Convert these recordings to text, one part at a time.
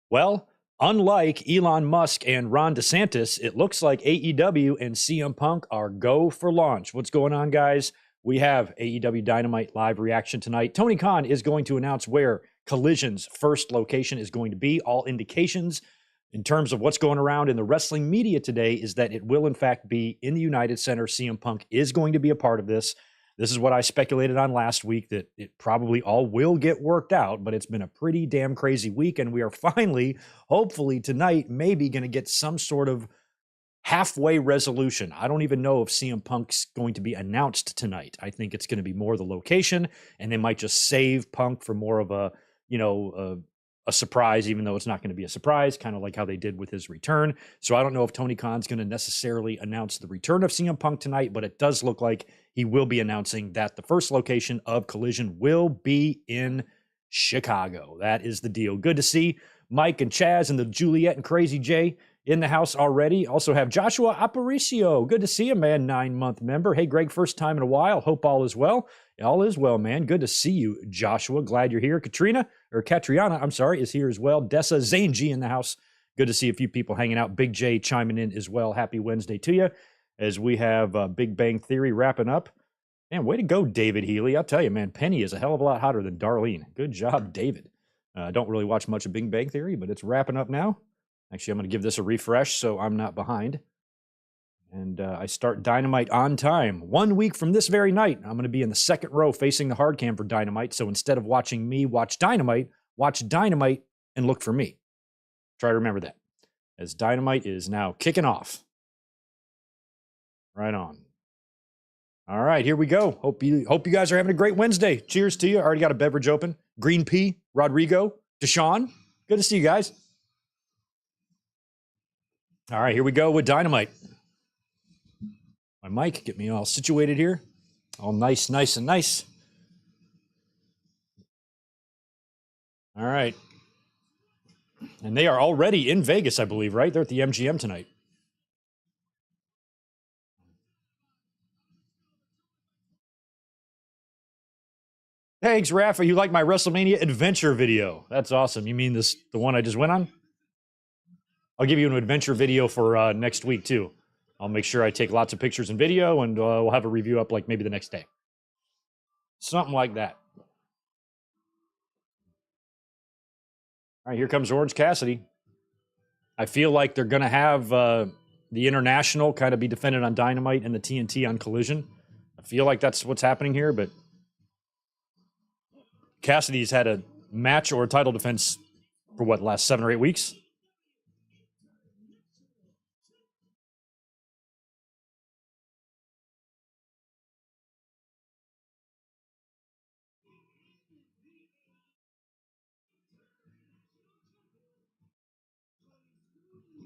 Well, unlike Elon Musk and Ron DeSantis, it looks like AEW and CM Punk are go for launch. What's going on, guys? We have AEW Dynamite live reaction tonight. Tony Khan is going to announce where Collision's first location is going to be. All indications in terms of what's going around in the wrestling media today is that it will, in fact, be in the United Center. CM Punk is going to be a part of this. This is what I speculated on last week, that it probably all will get worked out, but it's been a pretty damn crazy week, and we are finally, hopefully tonight, maybe going to get some sort of halfway resolution. I don't even know if CM Punk's going to be announced tonight. I think it's going to be more the location, and they might just save Punk for more of a, a surprise, even though it's not going to be a surprise, kind of like how they did with his return. So I don't know if Tony Khan's going to necessarily announce the return of CM Punk tonight, but it does look like he will be announcing that the first location of Collision will be in Chicago. That is the deal. Good to see Mike and Chaz and the Juliet and Crazy Jay in the house already. Also have Joshua Aparicio. Good to see him, man. 9-month member. Hey, Greg, first time in a while. Hope all is well. All is well, man. Good to see you, Joshua. Glad you're here. Katriana, I'm sorry, is here as well. Dessa Zangy in the house. Good to see a few people hanging out. Big J chiming in as well. Happy Wednesday to you. As we have Big Bang Theory wrapping up. Man, way to go, David Healy. I'll tell you, man, Penny is a hell of a lot hotter than Darlene. Good job, David. I don't really watch much of Big Bang Theory, but it's wrapping up now. Actually, I'm going to give this a refresh so I'm not behind. And I start Dynamite on time. 1 week from this very night, I'm going to be in the second row facing the hard cam for Dynamite. So instead of watching me watch Dynamite and look for me. Try to remember that. As Dynamite is now kicking off. Right on. All right, here we go. Hope you guys are having a great Wednesday. Cheers to you. I already got a beverage open. Green P, Rodrigo, Deshaun. Good to see you guys. All right, here we go with Dynamite. My mic, get me all situated here. All nice and nice. All right. And they are already in Vegas, I believe, right? They're at the MGM tonight. Thanks, Rafa. You like my WrestleMania adventure video? That's awesome. You mean the one I just went on? I'll give you an adventure video for next week, too. I'll make sure I take lots of pictures and video, and we'll have a review up like maybe the next day. Something like that. All right, here comes Orange Cassidy. I feel like they're going to have the International kind of be defended on Dynamite and the TNT on Collision. I feel like that's what's happening here, but Cassidy's had a match or a title defense for what, last 7 or 8 weeks?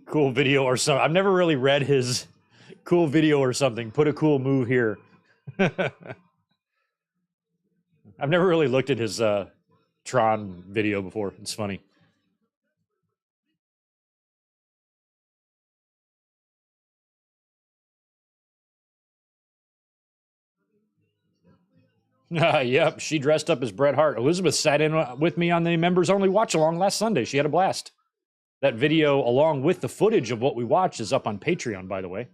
Cool video or something. I've never really read his cool video or something. Put a cool move here. I've never really looked at his Tron video before. It's funny. Yep, she dressed up as Bret Hart. Elizabeth sat in with me on the members only watch along last Sunday. She had a blast. That video, along with the footage of what we watched, is up on Patreon, by the way.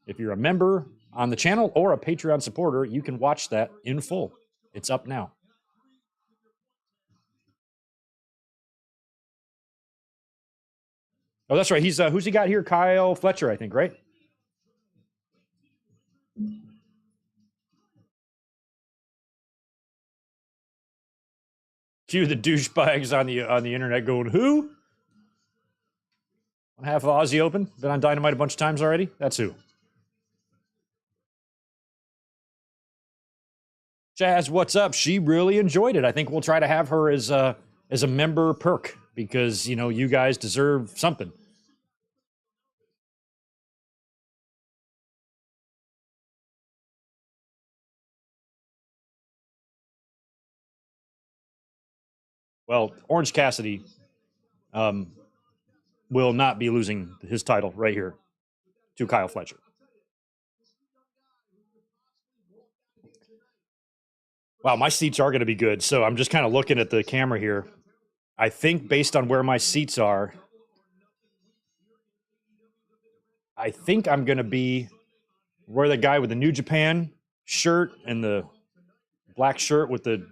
If you're a member on the channel or a Patreon supporter, you can watch that in full. It's up now. Oh, that's right. He's who's he got here? Kyle Fletcher, I think, right? Cue the douchebags on the internet going, who? Half of Aussie Open. Been on Dynamite a bunch of times already. That's who. Jazz, what's up? She really enjoyed it. I think we'll try to have her as a member perk because, you guys deserve something. Well, Orange Cassidy will not be losing his title right here to Kyle Fletcher. Wow, my seats are going to be good. So I'm just kind of looking at the camera here. I think based on where my seats are, I think I'm going to be where the guy with the New Japan shirt and the black shirt with the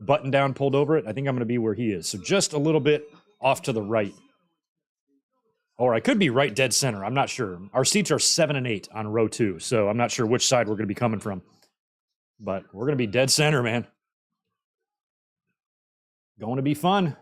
button down pulled over it. I think I'm going to be where he is. So just a little bit off to the right. Or I could be right dead center. I'm not sure. Our seats are 7 and 8 on row 2. So I'm not sure which side we're going to be coming from. But we're going to be dead center, man. Going to be fun.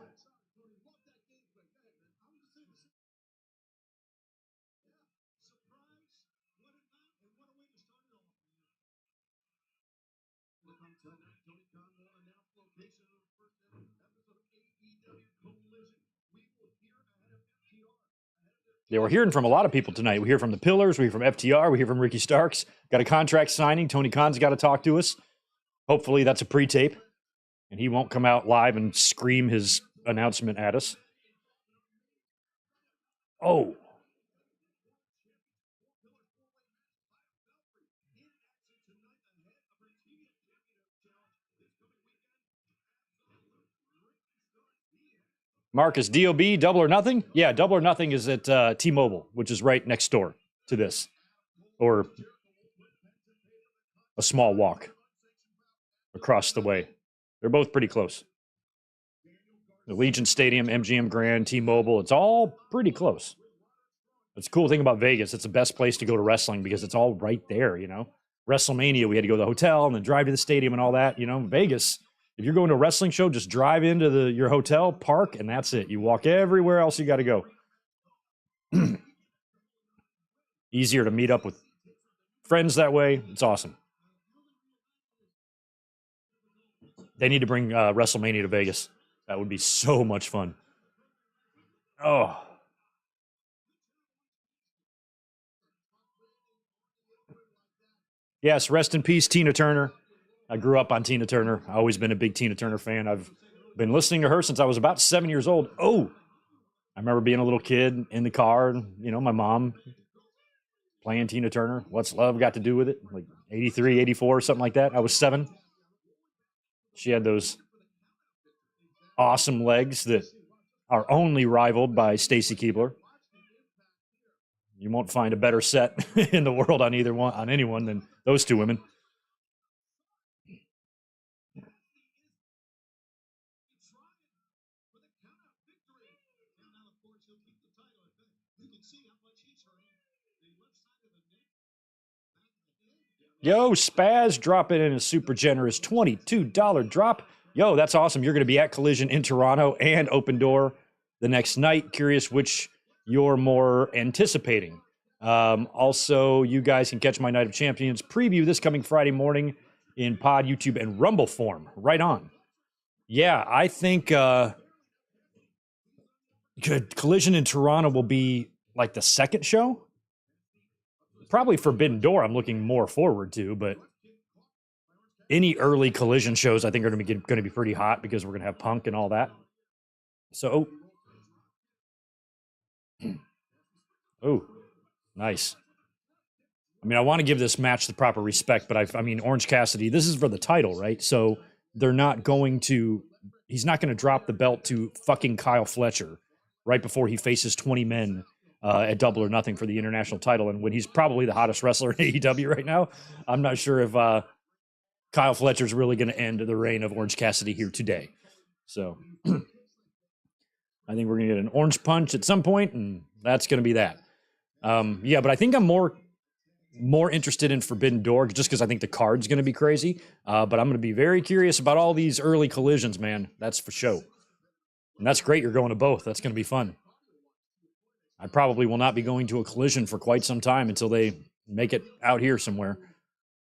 Yeah, we're hearing from a lot of people tonight. We hear from the Pillars. We hear from FTR. We hear from Ricky Starks. Got a contract signing. Tony Khan's got to talk to us. Hopefully that's a pre-tape, and he won't come out live and scream his announcement at us. Oh. Marcus, DOB, Double or Nothing? Yeah, Double or Nothing is at T-Mobile, which is right next door to this. Or a small walk across the way. They're both pretty close. The Legion Stadium, MGM Grand, T-Mobile, it's all pretty close. That's the cool thing about Vegas. It's the best place to go to wrestling because it's all right there, you know? WrestleMania, we had to go to the hotel and then drive to the stadium and all that. You know, Vegas, if you're going to a wrestling show, just drive into your hotel, park, and that's it. You walk everywhere else you got to go. Easier to meet up with friends that way. It's awesome. They need to bring WrestleMania to Vegas. That would be so much fun. Oh. Yes, rest in peace, Tina Turner. I grew up on Tina Turner. I've always been a big Tina Turner fan. I've been listening to her since I was about 7 years old. Oh, I remember being a little kid in the car, and, you know, my mom playing Tina Turner. What's Love Got to Do with It? Like 83, 84, something like that. I was 7. She had those awesome legs that are only rivaled by Stacy Keibler. You won't find a better set in the world on anyone than those two women. Yo, Spaz dropping in a super generous $22 drop. Yo, that's awesome. You're going to be at Collision in Toronto and Open Door the next night. Curious which you're more anticipating. Also, you guys can catch my Night of Champions preview this coming Friday morning in Pod, YouTube, and Rumble form. Right on. Yeah, I think Collision in Toronto will be like the second show. Probably Forbidden Door I'm looking more forward to, but any early Collision shows I think are going to be pretty hot because we're going to have Punk and all that. So, oh, nice. I mean, I want to give this match the proper respect, but I mean, Orange Cassidy, this is for the title, right? So he's not going to drop the belt to fucking Kyle Fletcher right before he faces 20 men at Double or Nothing for the international title. And when he's probably the hottest wrestler in AEW right now, I'm not sure if Kyle Fletcher's really going to end the reign of Orange Cassidy here today. So I think we're going to get an orange punch at some point, and that's going to be that. Yeah, but I think I'm more interested in Forbidden Door just because I think the card's going to be crazy. But I'm going to be very curious about all these early collisions, man. That's for sure. And that's great. You're going to both. That's going to be fun. I probably will not be going to a Collision for quite some time until they make it out here somewhere.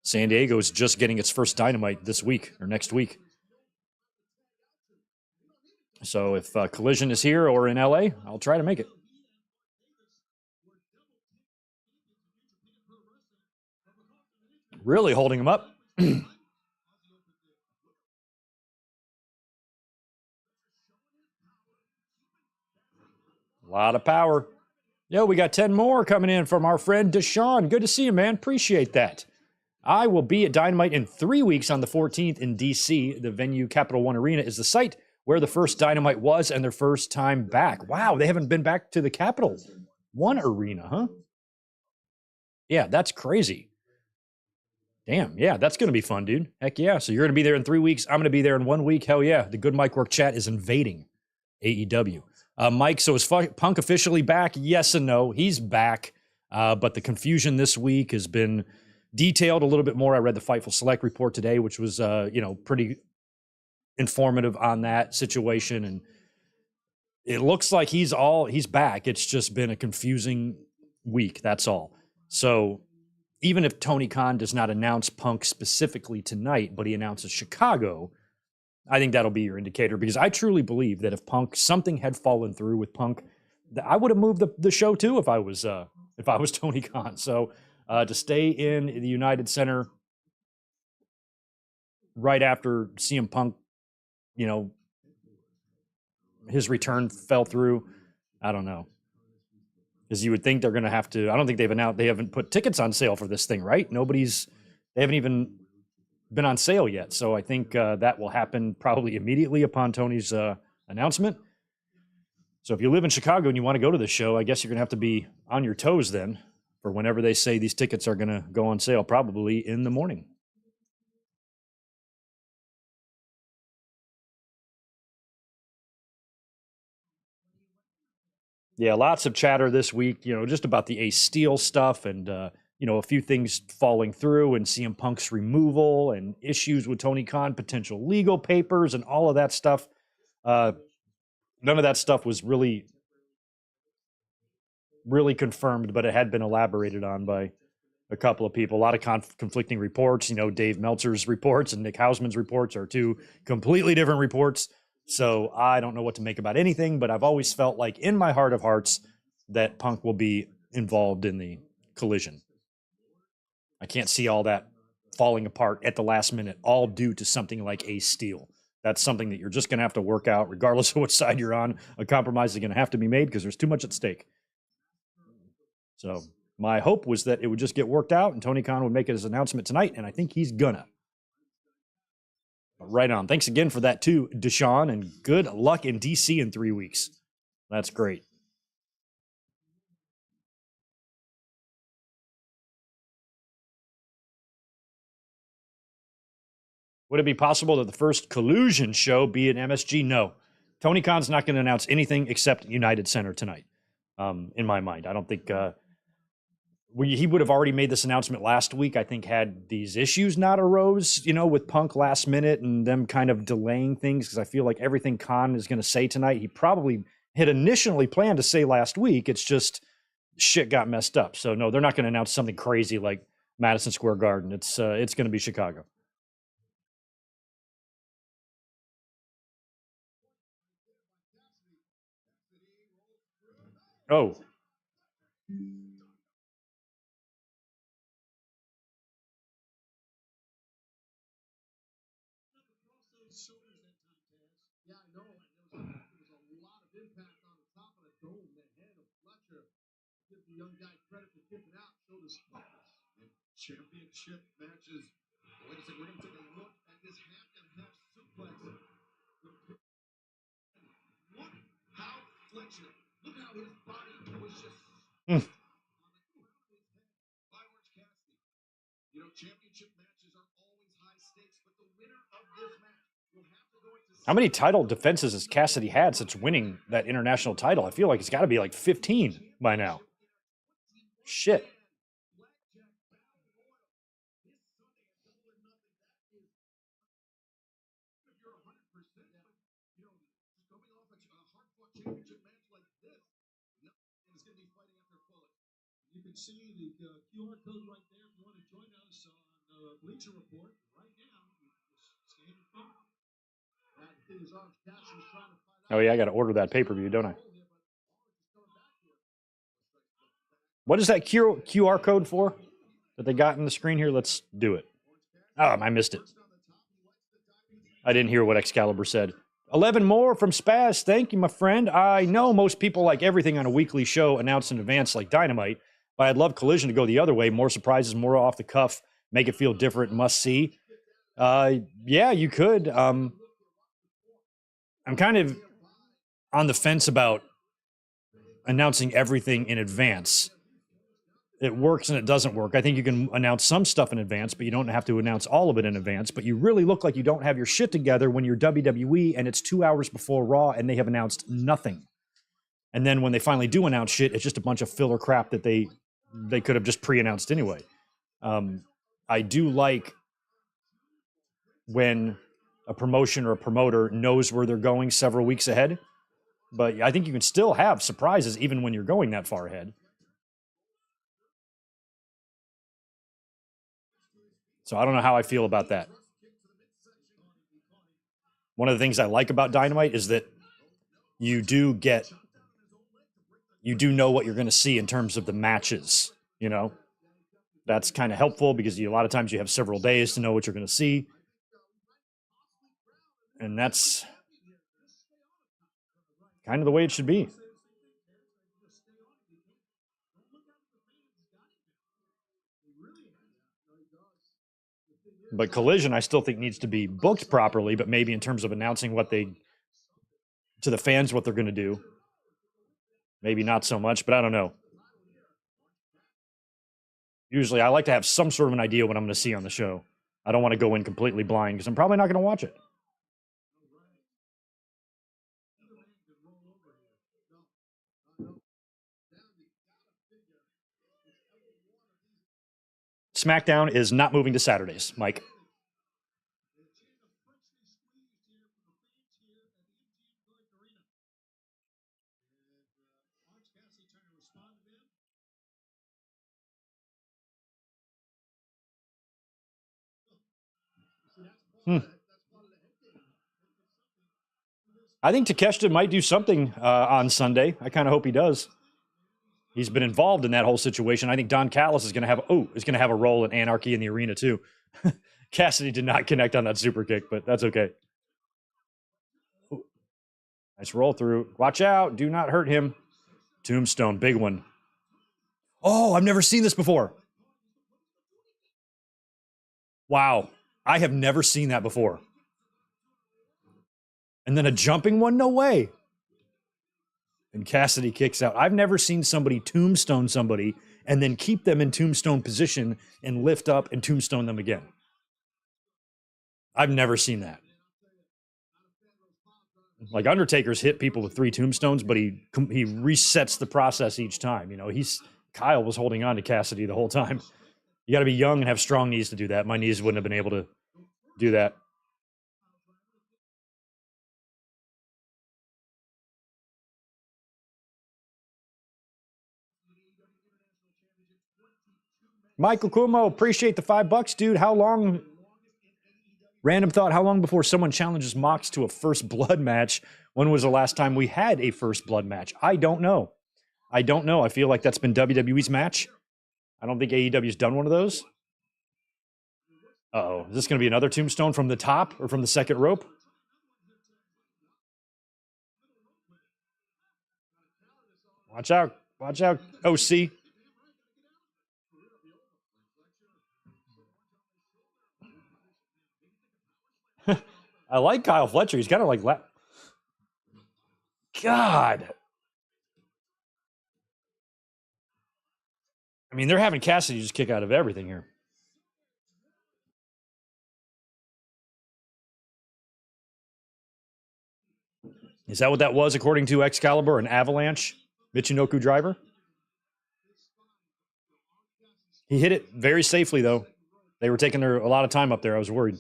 San Diego is just getting its first Dynamite this week or next week. So if Collision is here or in LA, I'll try to make it. Really holding him up. A lot of power. Yo, we got 10 more coming in from our friend Deshaun. Good to see you, man. Appreciate that. I will be at Dynamite in 3 weeks on the 14th in DC. The venue, Capital One Arena, is the site where the first Dynamite was and their first time back. Wow, they haven't been back to the Capital One Arena, huh? Yeah, that's crazy. Damn, yeah, that's going to be fun, dude. Heck yeah. So you're going to be there in 3 weeks. I'm going to be there in 1 week. Hell yeah. The Good Mike Work chat is invading AEW. Mike, so is Punk officially back? Yes and no. He's back, but the confusion this week has been detailed a little bit more. I read the Fightful Select report today, which was, pretty informative on that situation. And it looks like he's back. It's just been a confusing week. That's all. So even if Tony Khan does not announce Punk specifically tonight, but he announces Chicago, I think that'll be your indicator, because I truly believe that if something had fallen through with Punk, I would have moved the show too if I was Tony Khan. So to stay in the United Center right after CM Punk, his return fell through, I don't know. Because you would think they're going to have to. I don't think they haven't put tickets on sale for this thing, right? They haven't even been on sale yet. So I think that will happen probably immediately upon Tony's announcement. So if you live in Chicago and you want to go to the show, I guess you're going to have to be on your toes then for whenever they say these tickets are going to go on sale, probably in the morning. Yeah, lots of chatter this week, just about the Ace Steel stuff and, a few things falling through and CM Punk's removal and issues with Tony Khan, potential legal papers and all of that stuff. None of that stuff was really confirmed, but it had been elaborated on by a couple of people. A lot of conflicting reports. Dave Meltzer's reports and Nick Hausman's reports are two completely different reports. So I don't know what to make about anything, but I've always felt like in my heart of hearts that Punk will be involved in the collision. I can't see all that falling apart at the last minute, all due to something like Ace Steel. That's something that you're just going to have to work out, regardless of which side you're on. A compromise is going to have to be made because there's too much at stake. So my hope was that it would just get worked out and Tony Khan would make his announcement tonight, and I think he's gonna. Right on. Thanks again for that too, Deshaun, and good luck in DC in 3 weeks. That's great. Would it be possible that the first collusion show be an MSG? No. Tony Khan's not going to announce anything except United Center tonight, in my mind. I don't think he would have already made this announcement last week, I think, had these issues not arose, with Punk last minute and them kind of delaying things, because I feel like everything Khan is going to say tonight, he probably had initially planned to say last week. It's just shit got messed up. So no, they're not going to announce something crazy like Madison Square Garden. It's going to be Chicago. Oh. Championship matches. Wait a second, we're going to take a look at this half and half suplex. Look how Fletcher, look how his body was just by Orange Cassidy. Championship matches are always high stakes, but the winner of this match will have to go into. How many title defenses has Cassidy had since winning that international title? I feel like it's got to be like 15 by now. Shit. Championship match like this, is going to be fighting after bullet. You can see the QR code right there if you want to join us on Bleacher Report right now. Scan your phone. That is Orange Cassidy's trying to find out. Oh yeah, I got to order that pay-per-view, don't I? What is that QR code for that they got in the screen here? Let's do it. Oh, I missed it. I didn't hear what Excalibur said. 11 more from Spaz. Thank you, my friend. I know most people like everything on a weekly show announced in advance like Dynamite, but I'd love Collision to go the other way. More surprises, more off the cuff, make it feel different, must see. Yeah, you could. I'm kind of on the fence about announcing everything in advance. it works and it doesn't work. I think you can announce some stuff in advance, but you don't have to announce all of it in advance. But you really look like you don't have your shit together when you're WWE and it's 2 hours before Raw and they have announced nothing. And then when they finally do announce shit, it's just a bunch of filler crap that they could have just pre-announced anyway. I do like when a promotion or a promoter knows where they're going several weeks ahead. But I think you can still have surprises even when you're going that far ahead. So I don't know how I feel about that. One of the things I like about Dynamite is that you do know what you're going to see in terms of the matches, you know? That's kind of helpful because a lot of times you have several days to know what you're going to see. And that's kind of the way it should be. But Collision, I still think needs to be booked properly, but maybe in terms of announcing to the fans what they're going to do, maybe not so much, but I don't know. Usually I like to have some sort of an idea what I'm going to see on the show. I don't want to go in completely blind because I'm probably not going to watch it. SmackDown is not moving to Saturdays, Mike. I think Takeshita might do something on Sunday. I kind of hope he does. He's been involved in that whole situation. I think Don Callis is going to have a role in Anarchy in the arena too. Cassidy did not connect on that super kick, but that's okay. Ooh. Nice roll through. Watch out. Do not hurt him. Tombstone, big one. Oh, I've never seen this before. Wow. I have never seen that before. And then a jumping one? No way. And Cassidy kicks out. I've never seen somebody tombstone somebody and then keep them in tombstone position and lift up and tombstone them again. I've never seen that. Like Undertaker's hit people with 3 tombstones, but he resets the process each time. You know, Kyle was holding on to Cassidy the whole time. You got to be young and have strong knees to do that. My knees wouldn't have been able to do that. Michael Cuomo, appreciate the $5, dude. How long? Random thought, how long before someone challenges Mox to a first blood match? When was the last time we had a first blood match? I don't know. I feel like that's been WWE's match. I don't think AEW's done one of those. Uh-oh. Is this going to be another tombstone from the top or from the second rope? Watch out. Watch out, OC. I like Kyle Fletcher. He's kind of like... God. I mean, they're having Cassidy just kick out of everything here. Is that what that was, according to Excalibur, an avalanche Michinoku driver? He hit it very safely, though. They were taking a lot of time up there. I was worried.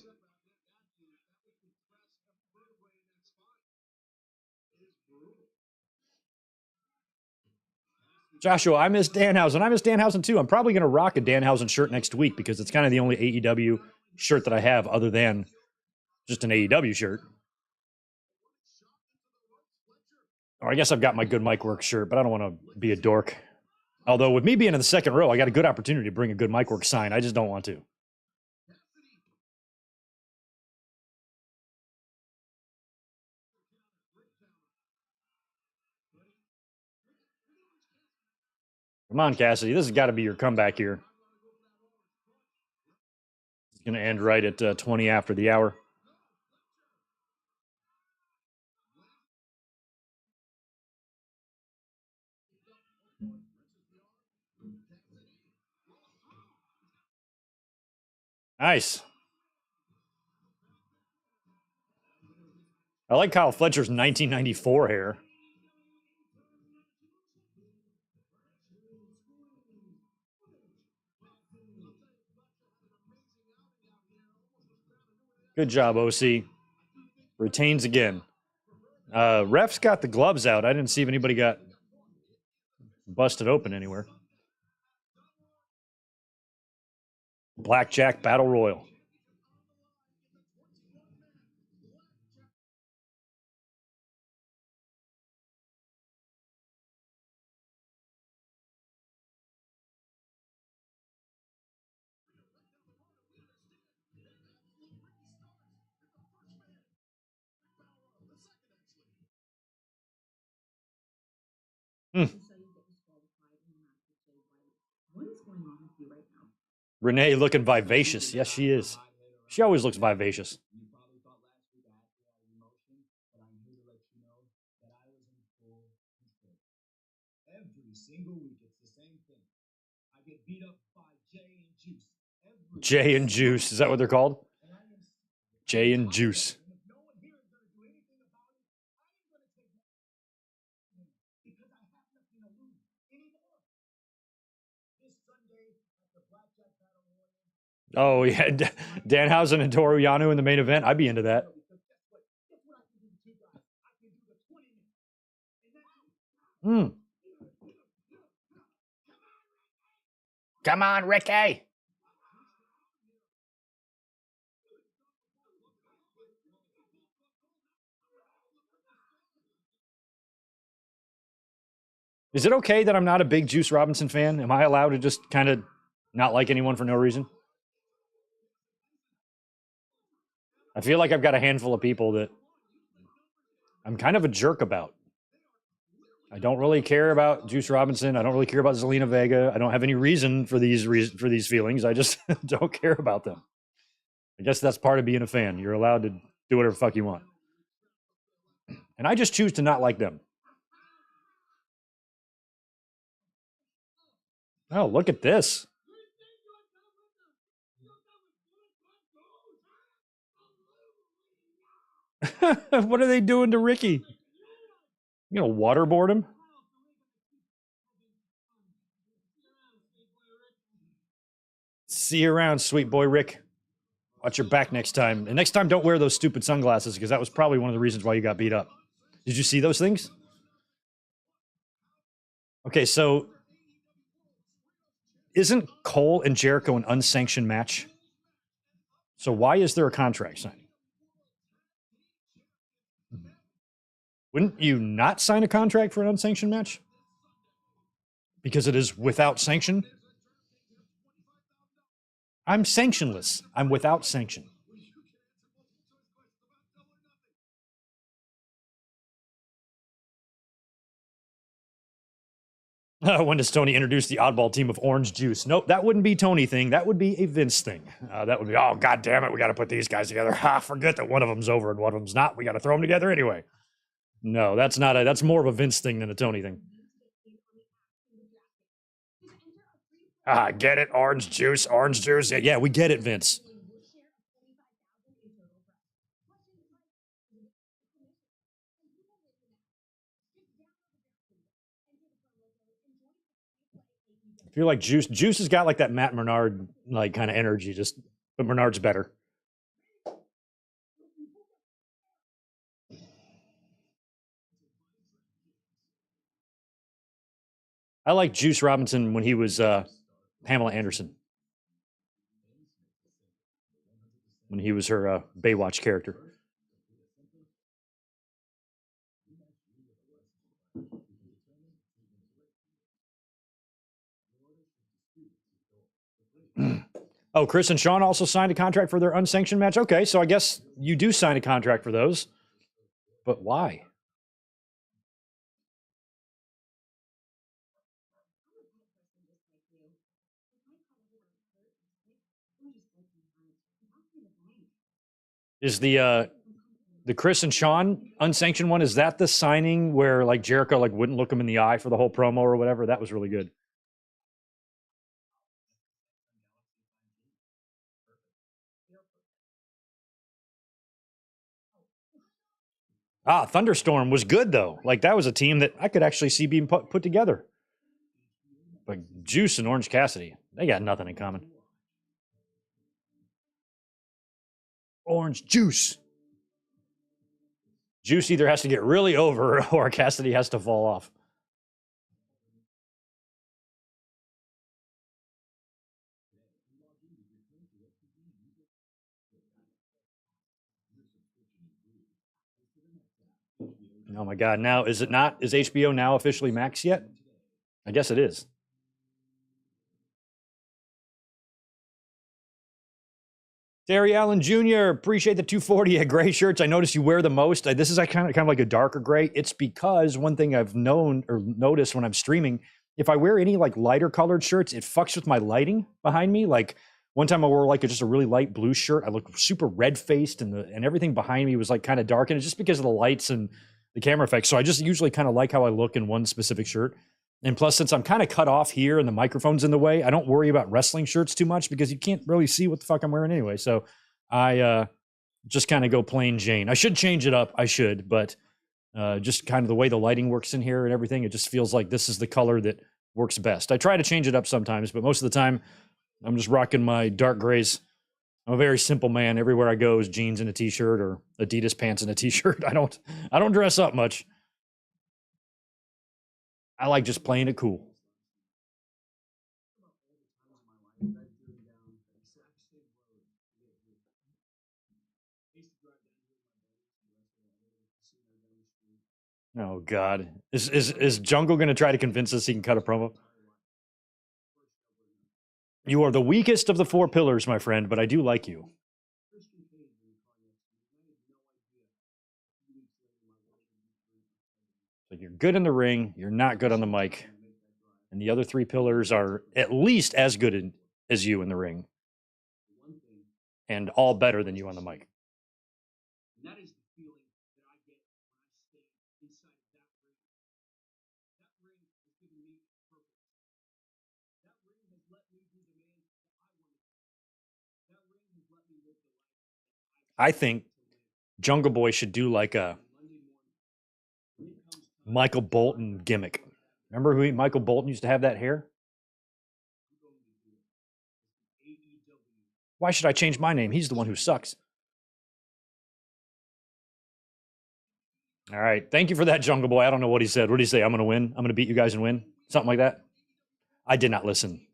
Joshua, I miss Danhausen. I miss Danhausen, too. I'm probably going to rock a Danhausen shirt next week because it's kind of the only AEW shirt that I have other than just an AEW shirt. Or I guess I've got my Good Mic Work shirt, but I don't want to be a dork. Although with me being in the second row, I got a good opportunity to bring a Good Mic Work sign. I just don't want to. Come on, Cassidy. This has got to be your comeback here. It's going to end right at 20 after the hour. Nice. I like Kyle Fletcher's 1994 hair. Good job, OC. Retains again. Ref's got the gloves out. I didn't see if anybody got busted open anywhere. Blackjack Battle Royal. Renee looking vivacious. Yes, she is. She always looks vivacious. Every single week, it's the same thing. I get beat up by Jay and Juice. Jay and Juice. Is that what they're called? Jay and Juice. Oh, yeah. Danhausen and Toru Yano in the main event. I'd be into that. Come on, Ricky. Is it okay that I'm not a big Juice Robinson fan? Am I allowed to just kind of not like anyone for no reason? I feel like I've got a handful of people that I'm kind of a jerk about. I don't really care about Juice Robinson. I don't really care about Zelina Vega. I don't have any reason for these feelings. I just don't care about them. I guess that's part of being a fan. You're allowed to do whatever the fuck you want. And I just choose to not like them. Oh, look at this. What are they doing to Ricky? You gonna waterboard him? See you around, sweet boy Rick. Watch your back next time. And next time, don't wear those stupid sunglasses because that was probably one of the reasons why you got beat up. Did you see those things? Okay, so isn't Cole and Jericho an unsanctioned match? So why is there a contract signing? Wouldn't you not sign a contract for an unsanctioned match? Because it is without sanction? I'm sanctionless. I'm without sanction. When does Tony introduce the oddball team of orange juice? Nope, that wouldn't be Tony thing. That would be a Vince thing. That would be, oh, God damn it, we got to put these guys together. Ha, forget that one of them's over and one of them's not. We got to throw them together anyway. No, that's not that's more of a Vince thing than a Tony thing. Get it? Orange juice, orange juice. Yeah, we get it, Vince. I feel like Juice has got like that Matt Menard like kind of energy, just but Menard's better. I like Juice Robinson when he was Pamela Anderson. When he was her Baywatch character. Oh, Chris and Sean also signed a contract for their unsanctioned match. Okay, so I guess you do sign a contract for those. But why? Is the Chris and Sean unsanctioned one, is that the signing where like Jericho like wouldn't look him in the eye for the whole promo or whatever? That was really good. Thunderstorm was good, though. Like, that was a team that I could actually see being put together. But Juice and Orange Cassidy, they got nothing in common. Orange Juice. Juice either has to get really over or Cassidy has to fall off. Oh my God. Now, is it not? Is HBO now officially Max yet? I guess it is. Terry Allen Jr., appreciate the 240 at gray shirts. I notice you wear the most. This is kind of like a darker gray. It's because one thing I've known or noticed when I'm streaming, if I wear any like lighter colored shirts, it fucks with my lighting behind me. Like one time I wore like just a really light blue shirt. I looked super red faced and everything behind me was like kind of dark. And it's just because of the lights and the camera effects. So I just usually kind of like how I look in one specific shirt. And plus, since I'm kind of cut off here and the microphone's in the way, I don't worry about wrestling shirts too much because you can't really see what the fuck I'm wearing anyway. So I just kind of go plain Jane. I should change it up. I should, but just kind of the way the lighting works in here and everything, it just feels like this is the color that works best. I try to change it up sometimes, but most of the time I'm just rocking my dark grays. I'm a very simple man. Everywhere I go is jeans and a t-shirt or Adidas pants and a t-shirt. I don't dress up much. I like just playing it cool. Oh God, is Jungle going to try to convince us he can cut a promo? You are the weakest of the four pillars, my friend, but I do like you. So you're good in the ring, you're not good on the mic, and the other three pillars are at least as good as you in the ring, and all better than you on the mic. That is the feeling that I get when I stay inside of that ring. That ring has given me purpose. That ring has let me be the man that I want to be. That ring has let me live the life I think Jungle Boy should do like a Michael Bolton gimmick. Remember who Michael Bolton used to have that hair? Why should I change my name? He's the one who sucks. All right. Thank you for that, Jungle Boy. I don't know what he said. What did he say? I'm going to win. I'm going to beat you guys and win. Something like that. I did not listen.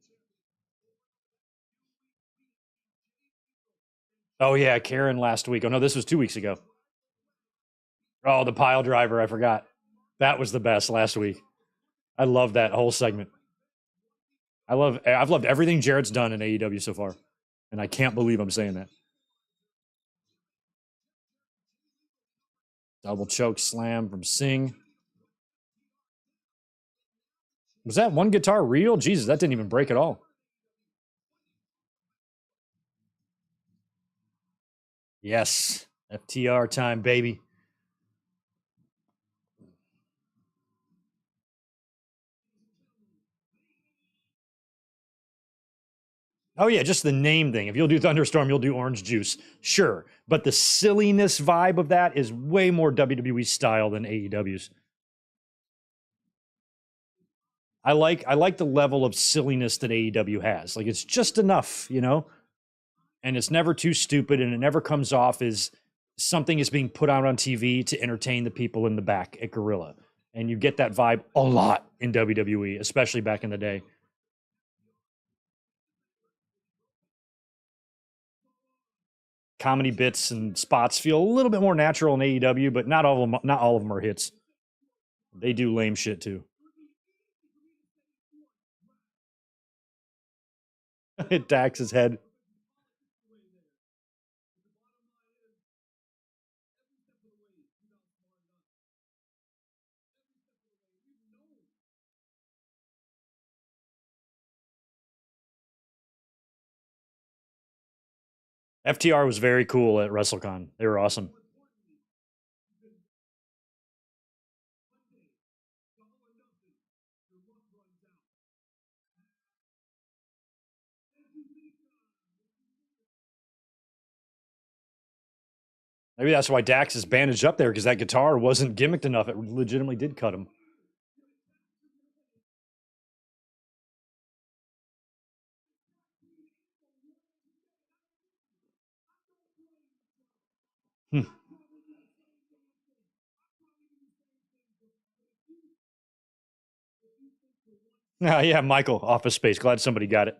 Oh, yeah. Karen last week. Oh, no, this was 2 weeks ago. Oh, the pile driver. I forgot. That was the best last week. I love that whole segment. I've loved everything Jarrett's done in AEW so far. And I can't believe I'm saying that. Double choke slam from Singh. Was that one guitar real? Jesus, that didn't even break at all. Yes. FTR time, baby. Oh, yeah, just the name thing. If you'll do Thunderstorm, you'll do Orange Juice. Sure. But the silliness vibe of that is way more WWE style than AEW's. I like the level of silliness that AEW has. Like, it's just enough, you know? And it's never too stupid, and it never comes off as something is being put out on TV to entertain the people in the back at Gorilla. And you get that vibe a lot in WWE, especially back in the day. Comedy bits and spots feel a little bit more natural in AEW, but not all of them are hits. They do lame shit too. It Dax his head. FTR was very cool at WrestleCon. They were awesome. Maybe that's why Dax is bandaged up there, because that guitar wasn't gimmicked enough. It legitimately did cut him. Yeah, Michael, Office Space. Glad somebody got it.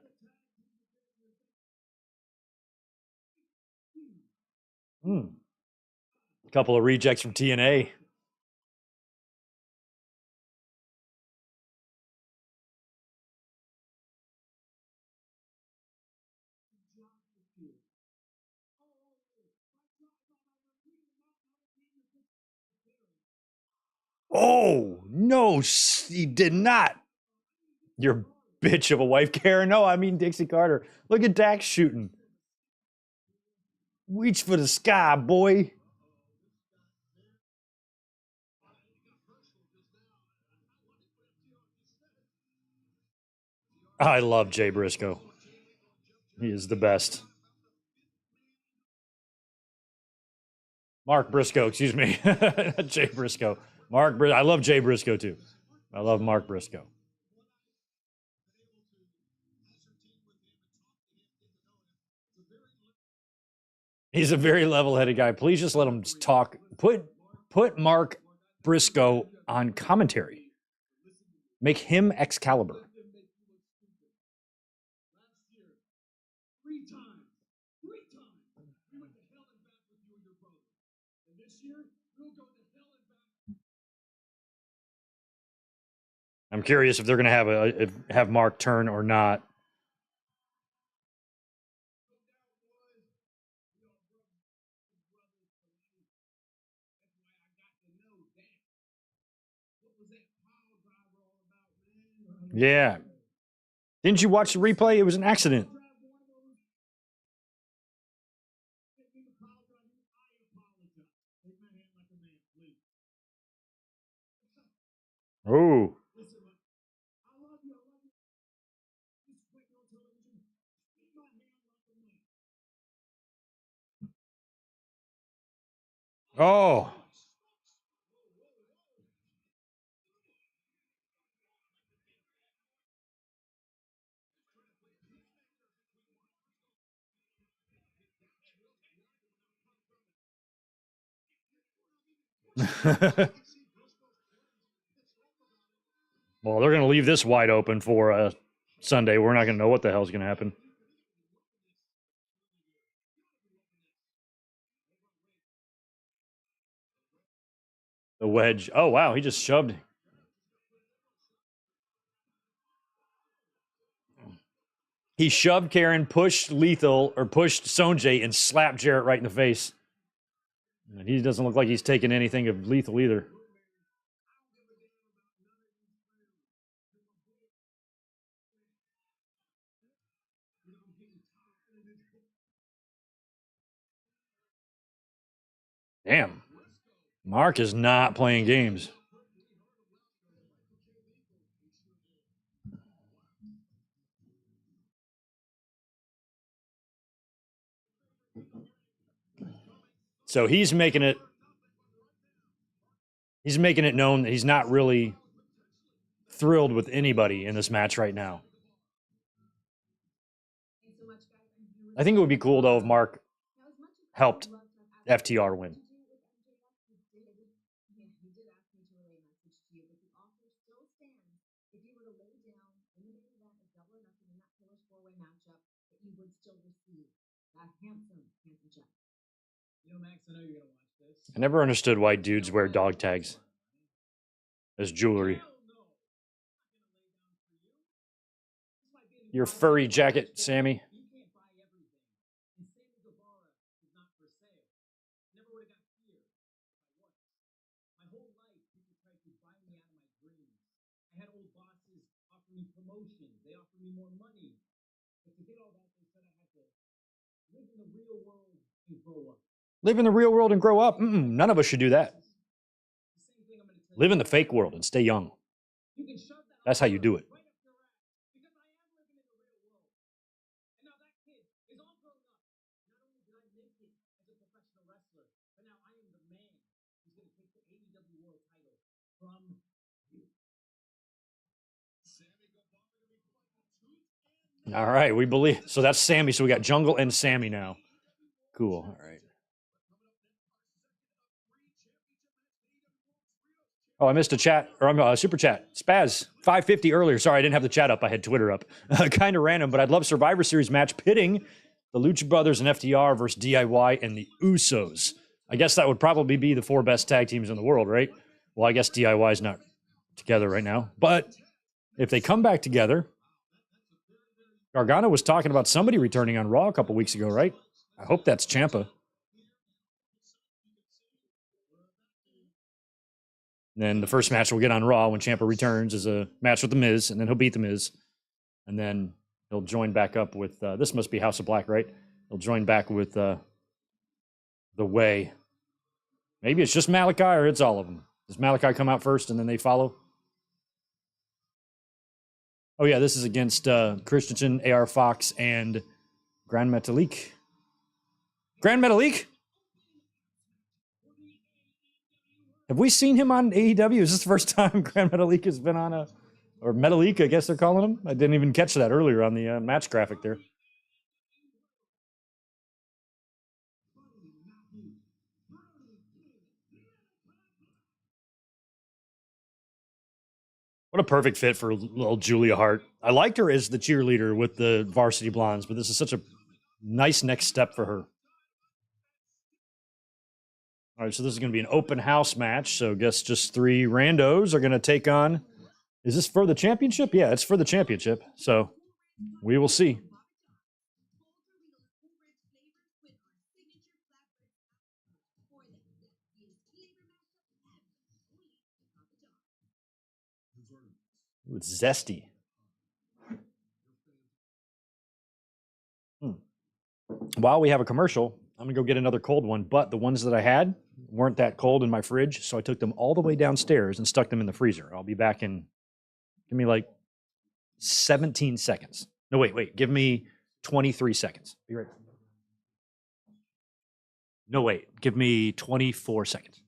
A couple of rejects from TNA. Oh, no, he did not. You're a bitch of a wife, Karen. No, I mean Dixie Carter. Look at Dax shooting. Reach for the sky, boy. I love Jay Briscoe. He is the best. Mark Briscoe, excuse me. Jay Briscoe. I love Jay Briscoe too. I love Mark Briscoe. He's a very level-headed guy. Please just let him talk. Put Mark Briscoe on commentary. Make him Excalibur. I'm curious if they're going to have Mark turn or not. Yeah. Didn't you watch the replay? It was an accident. Oh. Oh. Well, they're going to leave this wide open for Sunday. We're not going to know what the hell's going to happen. The wedge. Oh, wow. He just shoved. He shoved Karen, pushed Sonjay, and slapped Jarrett right in the face. And he doesn't look like he's taking anything of Lethal either. Damn. Mark is not playing games. So he's making it known that he's not really thrilled with anybody in this match right now. I think it would be cool, though, if Mark helped FTR win. I never understood why dudes wear dog tags as jewelry. Your furry jacket, Sammy. Live in the real world and grow up. None of us should do that. Live in the fake world and stay young. That's how you do it. All right, we believe. So that's Sammy. So we got Jungle and Sammy now. Cool. All right. Oh, I missed a chat or I'm a super chat. Spaz 550 earlier. Sorry, I didn't have the chat up. I had Twitter up. Kind of random, but I'd love Survivor Series match pitting the Lucha Brothers and FTR versus DIY and the Usos. I guess that would probably be the 4 best tag teams in the world, right? Well, I guess DIY is not together right now, but if they come back together, Gargano was talking about somebody returning on Raw a couple weeks ago, right? I hope that's Ciampa. And then the first match we'll get on Raw when Ciampa returns is a match with The Miz, and then he'll beat The Miz. And then he'll join back up with, this must be House of Black, right? He'll join back with The Way. Maybe it's just Malachi or it's all of them. Does Malachi come out first and then they follow? Oh, yeah, this is against Christensen, AR Fox, and Grand Metalik. Grand Metalik? Have we seen him on AEW? Is this the first time Grand Metalik has been on or Metalik, I guess they're calling him? I didn't even catch that earlier on the match graphic there. What a perfect fit for little Julia Hart. I liked her as the cheerleader with the Varsity Blondes, but this is such a nice next step for her. All right, so this is going to be an open house match. So I guess just 3 randos are going to take on. Is this for the championship? Yeah, it's for the championship. So we will see. Ooh, it's zesty. While we have a commercial, I'm going to go get another cold one. But the ones that I had weren't that cold in my fridge. So I took them all the way downstairs and stuck them in the freezer. I'll be back in, give me like 17 seconds. No, wait. Give me 23 seconds. Be right back. No, wait. Give me 24 seconds.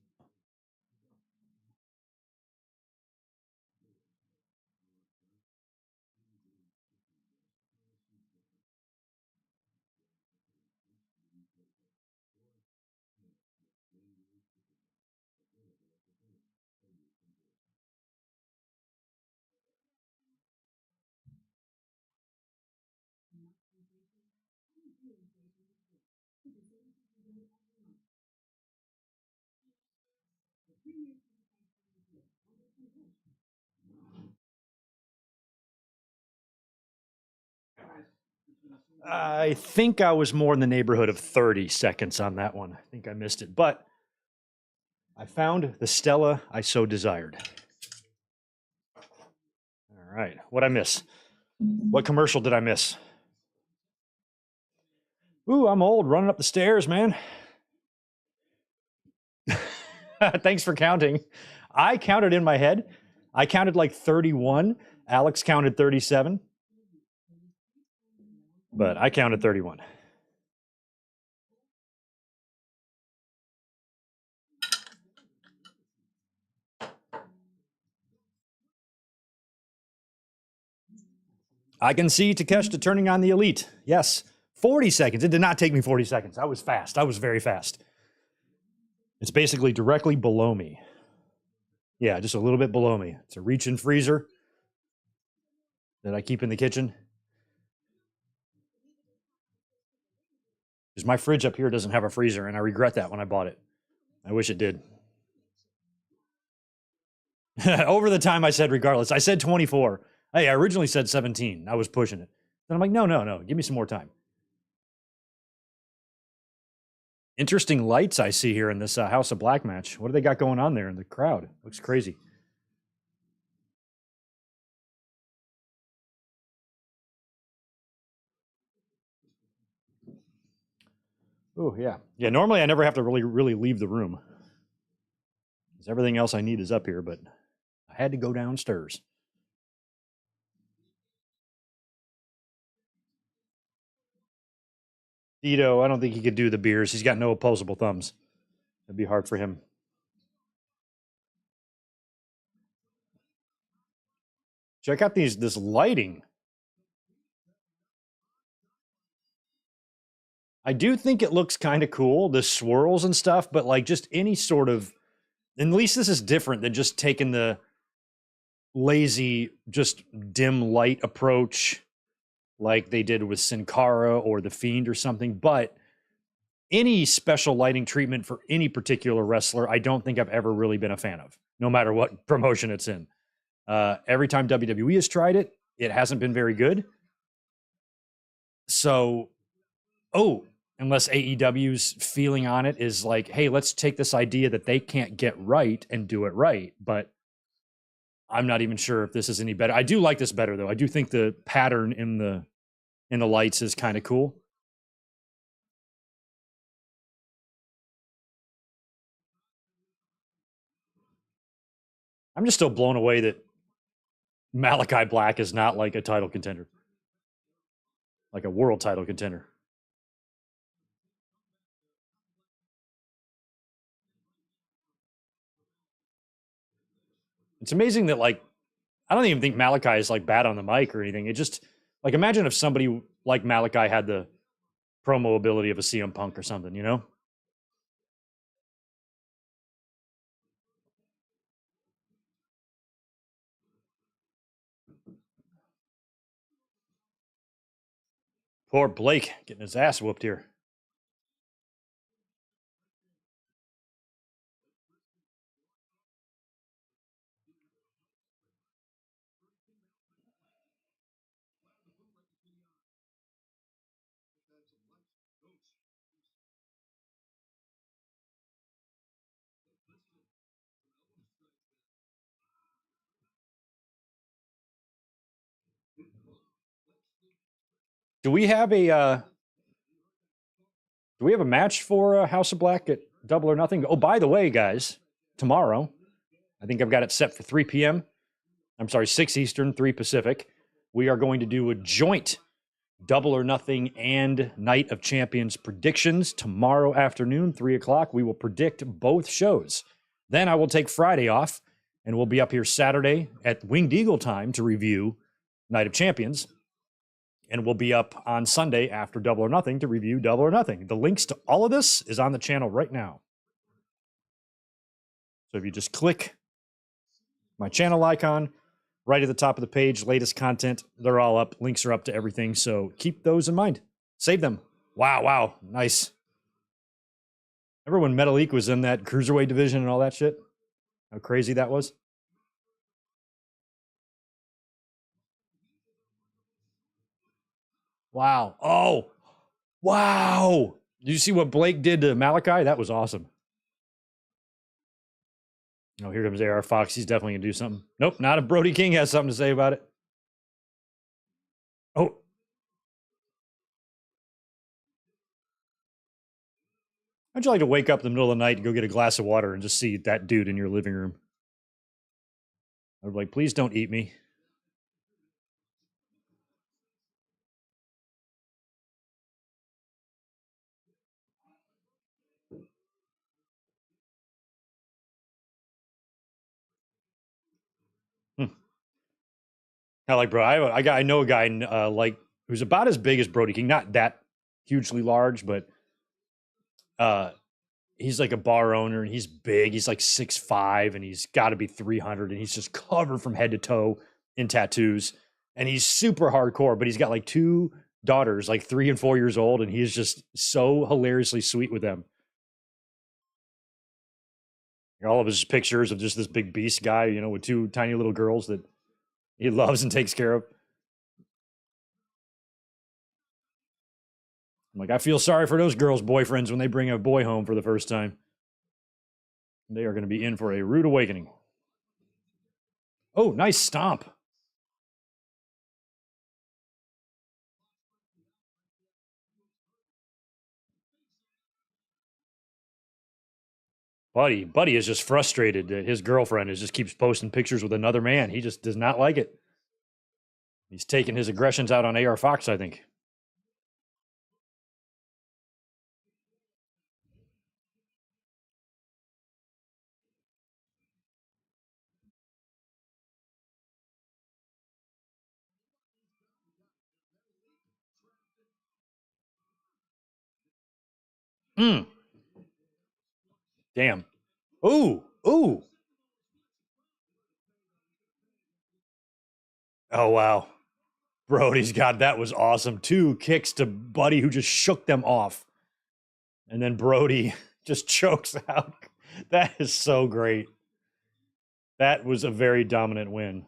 I think I was more in the neighborhood of 30 seconds on that one. I think I missed it. But I found the Stella I so desired. All right. What'd I miss? What commercial did I miss? Ooh, I'm old running up the stairs, man. Thanks for counting. I counted in my head. I counted like 31. Alex counted 37. But I counted 31. I can see Takeshita turning on the Elite. Yes. 40 seconds. It did not take me 40 seconds. I was fast. I was very fast. It's basically directly below me. Yeah, just a little bit below me. It's a reach-in freezer that I keep in the kitchen. Because my fridge up here doesn't have a freezer, and I regret that when I bought it. I wish it did. Over the time I said regardless. I said 24. Hey, I originally said 17. I was pushing it. Then I'm like, no. Give me some more time. Interesting lights I see here in this House of Black match. What do they got going on there in the crowd? Looks crazy. Oh, yeah. Yeah, normally I never have to really leave the room. Because everything else I need is up here, but I had to go downstairs. Tito, I don't think he could do the beers. He's got no opposable thumbs. It'd be hard for him. Check out this lighting. I do think it looks kind of cool, the swirls and stuff, but like just any sort of, at least this is different than just taking the lazy, just dim light approach like they did with Sin Cara or The Fiend or something. But any special lighting treatment for any particular wrestler, I don't think I've ever really been a fan of, no matter what promotion it's in. Every time WWE has tried it, it hasn't been very good. So, unless AEW's feeling on it is like, hey, let's take this idea that they can't get right and do it right. But I'm not even sure if this is any better. I do like this better though. I do think the pattern in the lights is kind of cool. I'm just still blown away that Malachi Black is not like a title contender, like a world title contender. It's amazing that like I don't even think Malachi is like bad on the mic or anything. It just like imagine if somebody like Malachi had the promo ability of a CM Punk or something, you know? Poor Blake getting his ass whooped here. Do we have a match for House of Black at Double or Nothing? Oh, by the way, guys, tomorrow, I think I've got it set for 3 p.m. I'm sorry, 6 Eastern, 3 Pacific. We are going to do a joint Double or Nothing and Night of Champions predictions tomorrow afternoon, 3 o'clock. We will predict both shows. Then I will take Friday off, and we'll be up here Saturday at Winged Eagle time to review Night of Champions. And we'll be up on Sunday after Double or Nothing to review Double or Nothing. The links to all of this is on the channel right now. So if you just click my channel icon right at the top of the page, latest content, they're all up. Links are up to everything. So keep those in mind. Save them. Wow. Nice. Remember when Metalik was in that cruiserweight division and all that shit? How crazy that was? Wow. Oh, wow. Did you see what Blake did to Malachi? That was awesome. Oh, here comes AR Fox. He's definitely going to do something. Nope, not if Brody King has something to say about it. Oh. How'd you like to wake up in the middle of the night and go get a glass of water and just see that dude in your living room? I'd be like, please don't eat me. Hmm. Like, bro, I know a guy like who's about as big as Brody King, not that hugely large, but he's like a bar owner and he's big. He's like 6'5" and he's got to be 300 and he's just covered from head to toe in tattoos. And he's super hardcore, but he's got like 2 daughters, like 3 and 4 years old, and he's just so hilariously sweet with them. All of his pictures of just this big beast guy, you know, with 2 tiny little girls that he loves and takes care of. I'm like, I feel sorry for those girls' boyfriends when they bring a boy home for the first time. They are going to be in for a rude awakening. Oh, nice stomp. Buddy is just frustrated that his girlfriend is just keeps posting pictures with another man. He just does not like it. He's taking his aggressions out on AR Fox, I think. Damn. Ooh. Ooh. Oh, wow. Brody's God, that was awesome. 2 kicks to Buddy, who just shook them off. And then Brody just chokes out. That is so great. That was a very dominant win.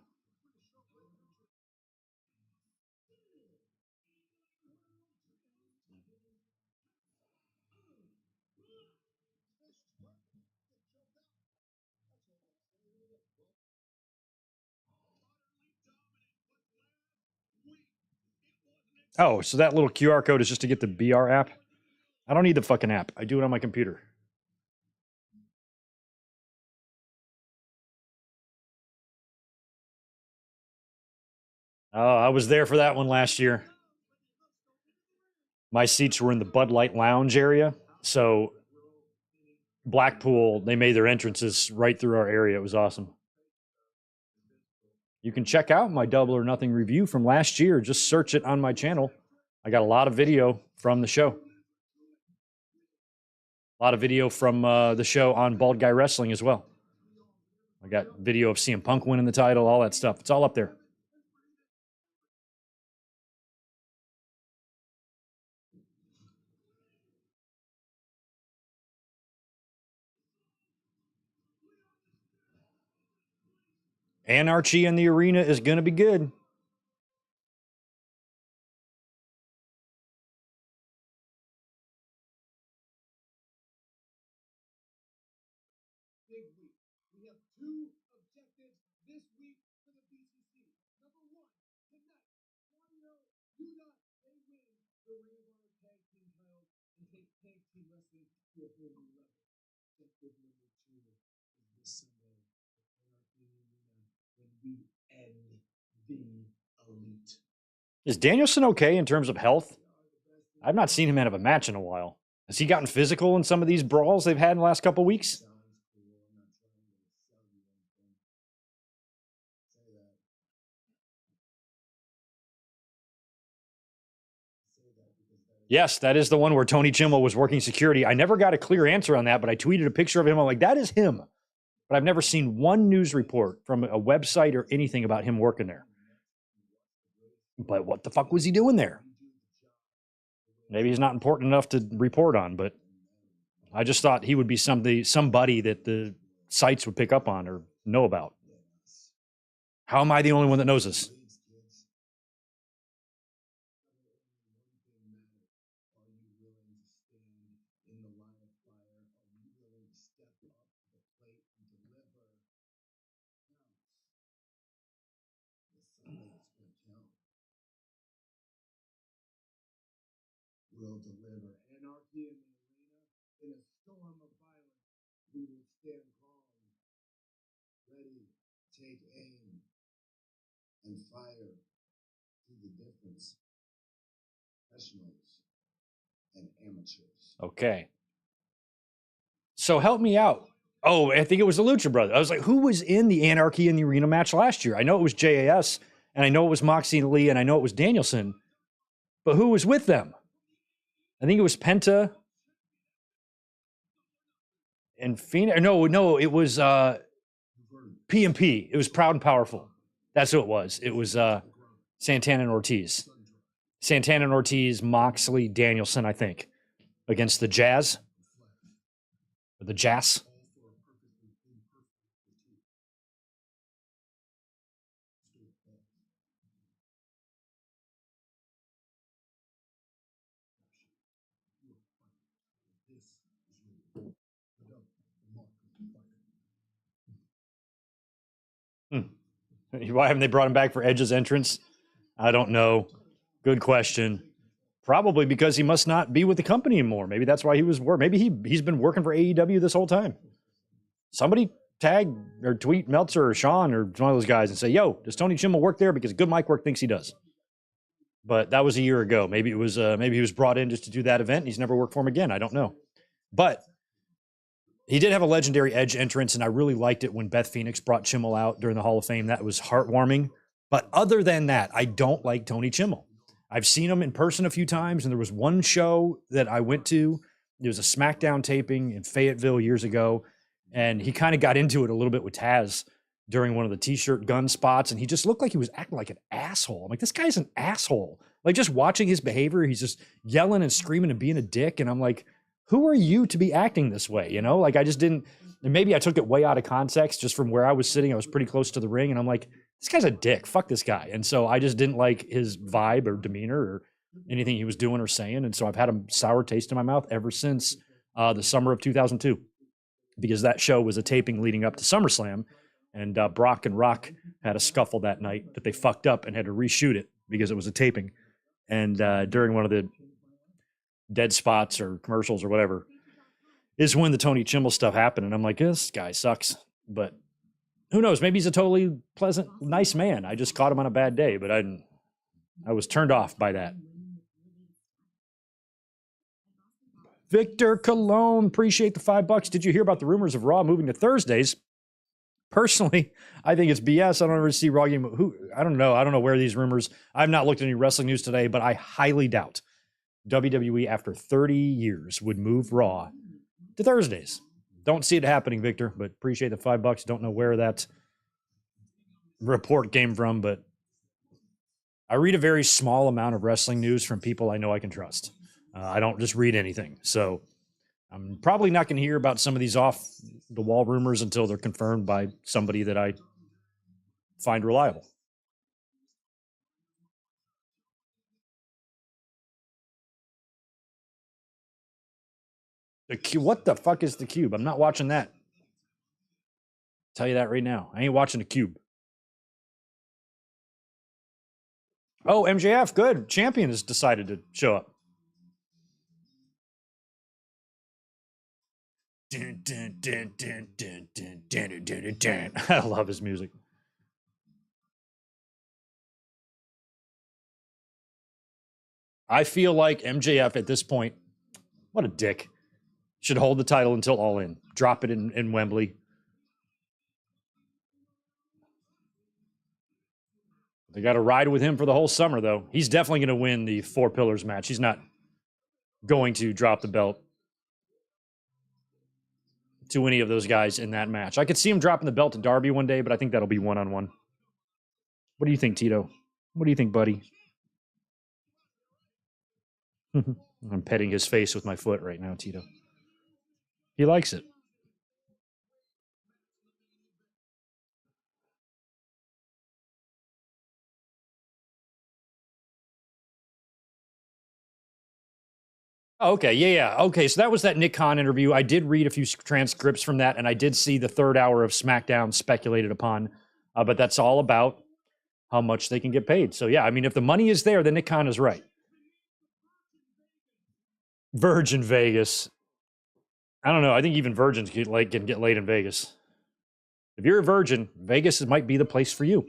Oh, so that little QR code is just to get the BR app? I don't need the fucking app. I do it on my computer. Oh, I was there for that one last year. My seats were in the Bud Light Lounge area. So Blackpool, they made their entrances right through our area. It was awesome. You can check out my Double or Nothing review from last year. Just search it on my channel. I got a lot of video from the show. A lot of video from the show on Bald Guy Wrestling as well. I got video of CM Punk winning the title, all that stuff. It's all up there. Anarchy in the arena is going to be good. Big week. We have 2 objectives this week for the BCC. Number 1, tonight, Mario, Yuda, they win the Ring of Honor Tag Team titles and take tag team wrestling to a whole new level. Objective number 2 is this Sunday at Anarchy Arena when we end the Elite. Is Danielson okay in terms of health? I've not seen him out of a match in a while. Has he gotten physical in some of these brawls they've had in the last couple of weeks? Yes, that is the one where Tony Chimmel was working security. I never got a clear answer on that, but I tweeted a picture of him. I'm like, that is him. But I've never seen one news report from a website or anything about him working there. But what the fuck was he doing there? Maybe he's not important enough to report on, but I just thought he would be somebody that the sites would pick up on or know about. How am I the only one that knows this? Will deliver anarchy in the arena. In a storm of violence, we will stand calm, ready, take aim, and fire through the difference. Professionals and amateurs. Okay. So help me out. Oh, I think it was the Lucha Brothers. I was like, who was in the Anarchy in the Arena match last year? I know it was JAS, and I know it was Moxie and Lee, and I know it was Danielson, but who was with them? I think it was Penta and Phoenix. No, it was PMP. It was Proud and Powerful. That's who it was. It was Santana and Ortiz. Santana and Ortiz, Moxley, Danielson, I think, against the Jazz. Or the Jazz. Why haven't they brought him back for Edge's entrance? I don't know. Good question. Probably because he must not be with the company anymore. Maybe that's why he was working. Maybe he's been working for AEW this whole time. Somebody tag or tweet Meltzer or Sean or one of those guys and say, yo, does Tony Chimmel work there? Because Good Mike Work thinks he does. But that was a year ago. Maybe it was maybe he was brought in just to do that event and he's never worked for him again. I don't know. But he did have a legendary Edge entrance, and I really liked it when Beth Phoenix brought Chimmel out during the Hall of Fame. That was heartwarming. But other than that, I don't like Tony Chimmel. I've seen him in person a few times, and there was one show that I went to It was a SmackDown taping in Fayetteville years ago, and he kind of got into it a little bit with Taz during one of the t-shirt gun spots, and he just looked like he was acting like an asshole. I'm like, this guy's an asshole. Like, just watching his behavior, he's just yelling and screaming and being a dick, and I'm like, who are you to be acting this way? You know, like, I just didn't, and maybe I took it way out of context just from where I was sitting. I was pretty close to the ring, and I'm like, this guy's a dick. Fuck this guy. And so I just didn't like his vibe or demeanor or anything he was doing or saying. And so I've had a sour taste in my mouth ever since the summer of 2002, because that show was a taping leading up to SummerSlam. And Brock and Rock had a scuffle that night that they fucked up and had to reshoot it because it was a taping. And during one of the dead spots or commercials or whatever is when the Tony Chimmel stuff happened. And I'm like, this guy sucks. But who knows? Maybe he's a totally pleasant, nice man. I just caught him on a bad day, but I was turned off by that. Victor Cologne, appreciate the $5. Did you hear about the rumors of Raw moving to Thursdays? Personally, I think it's BS. I don't ever see Raw game. I don't know. I don't know where these rumors. I've not looked at any wrestling news today, but I highly doubt WWE after 30 years would move Raw to Thursdays. Don't see it happening, Victor, but appreciate the $5. Don't know where that report came from, but I read a very small amount of wrestling news from people I know I can trust. I don't just read anything. So I'm probably not going to hear about some of these off the wall rumors until they're confirmed by somebody that I find reliable. The cube. What the fuck is the cube? I'm not watching that. Tell you that right now. I ain't watching the cube. Oh, MJF, good. Champion has decided to show up. I love his music. I feel like MJF at this point, what a dick, should hold the title until All In. Drop it in Wembley. They got to ride with him for the whole summer, though. He's definitely going to win the 4 Pillars match. He's not going to drop the belt to any of those guys in that match. I could see him dropping the belt to Darby one day, but I think that'll be one-on-one. What do you think, Tito? What do you think, buddy? I'm petting his face with my foot right now, Tito. He likes it. Oh, okay, yeah. Okay, so that was that Nick Khan interview. I did read a few transcripts from that, and I did see the 3rd hour of SmackDown speculated upon. But that's all about how much they can get paid. So, yeah, I mean, if the money is there, then Nick Khan is right. Virgin Vegas. I don't know. I think even virgins can get laid in Vegas. If you're a virgin, Vegas might be the place for you.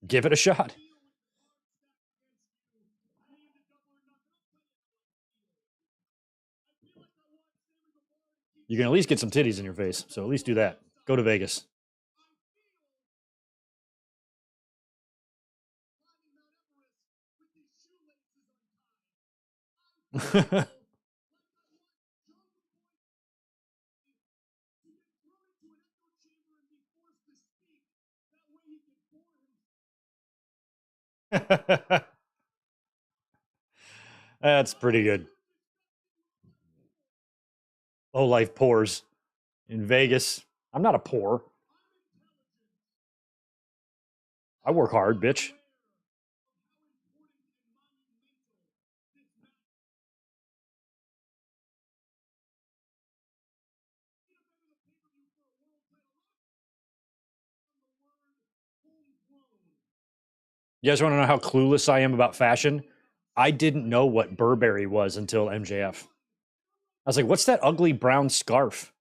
Give it a shot. You can at least get some titties in your face. So at least do that. Go to Vegas. That's pretty good. Oh, life pours in Vegas. I'm not a poor. I work hard, bitch. You guys want to know how clueless I am about fashion? I didn't know what Burberry was until MJF. I was like, what's that ugly brown scarf?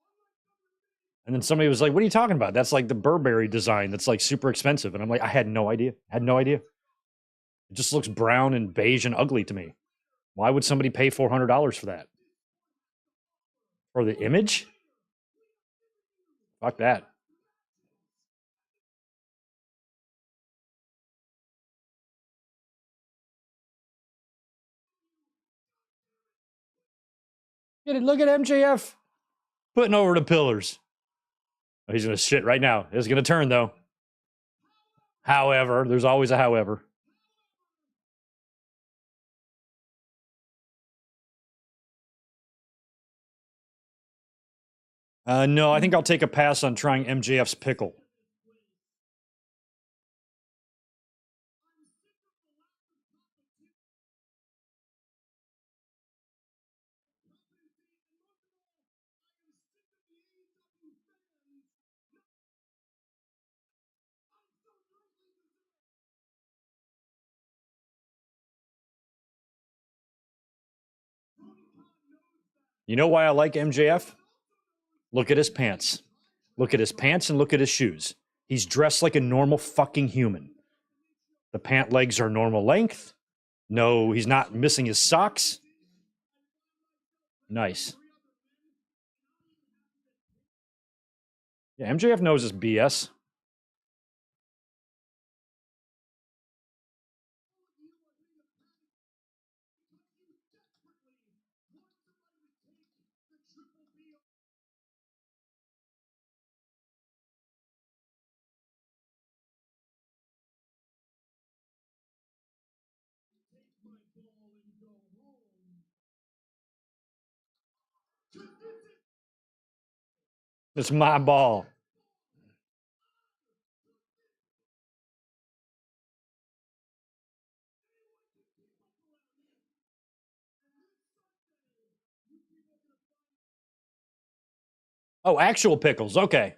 And then somebody was like, what are you talking about? That's like the Burberry design that's like super expensive. And I'm like, I had no idea. It just looks brown and beige and ugly to me. Why would somebody pay $400 for that? For the image? Fuck that. Look at MJF putting over the Pillars. Oh, he's going to shit right now. It's going to turn, though. However, there's always a however. No, I think I'll take a pass on trying MJF's pickle. You know why I like MJF? Look at his pants. Look at his pants and look at his shoes. He's dressed like a normal fucking human. The pant legs are normal length. No, he's not missing his socks. Nice. Yeah, MJF knows his BS. It's my ball. Oh, actual pickles. Okay.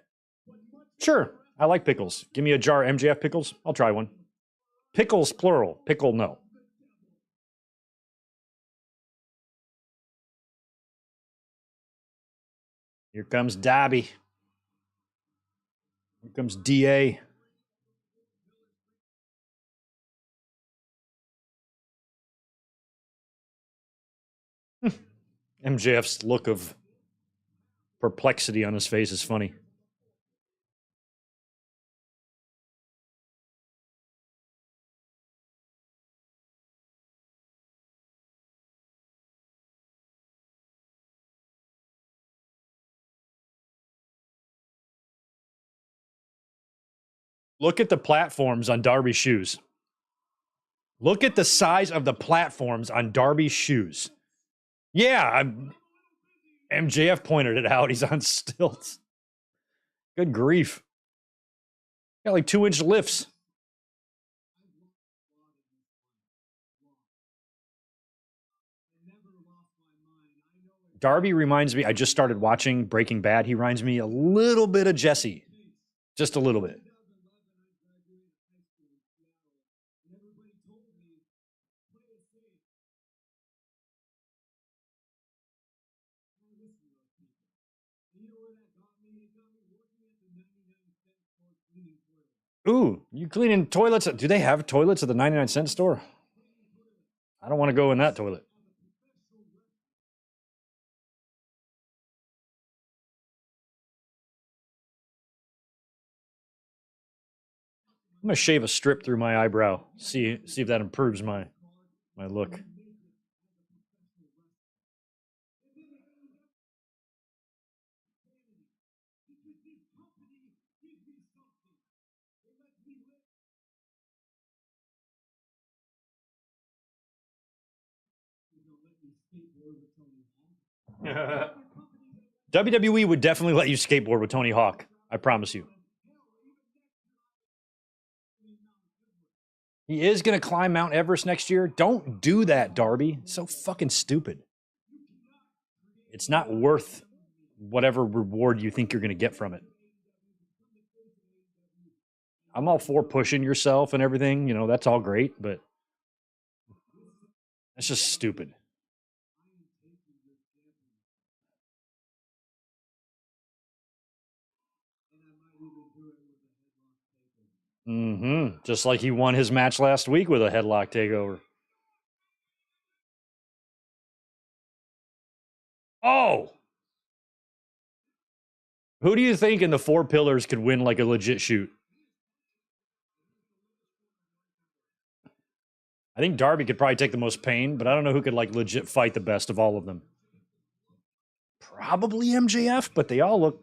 Sure. I like pickles. Give me a jar of MJF pickles. I'll try one. Pickles, plural. Pickle, no. Here comes Darby. Here comes DA. MJF's look of perplexity on his face is funny. Look at the platforms on Darby's shoes. Look at the size of the platforms on Darby's shoes. Yeah, MJF pointed it out. He's on stilts. Good grief. Got like 2-inch lifts. Darby reminds me, I just started watching Breaking Bad. He reminds me a little bit of Jesse. Just a little bit. Ooh, you cleaning toilets? Do they have toilets at the 99-cent store? I don't want to go in that toilet. I'm gonna shave a strip through my eyebrow. See if that improves my look. WWE would definitely let you skateboard with Tony Hawk. I promise you. He is going to climb Mount Everest next year. Don't do that, Darby. It's so fucking stupid. It's not worth whatever reward you think you're going to get from it. I'm all for pushing yourself and everything. You know, that's all great, but that's just stupid. Mm-hmm. Just like he won his match last week with a headlock takeover. Oh! Who do you think in the 4 pillars could win like a legit shoot? I think Darby could probably take the most pain, but I don't know who could like legit fight the best of all of them. probably MJF, but they all look.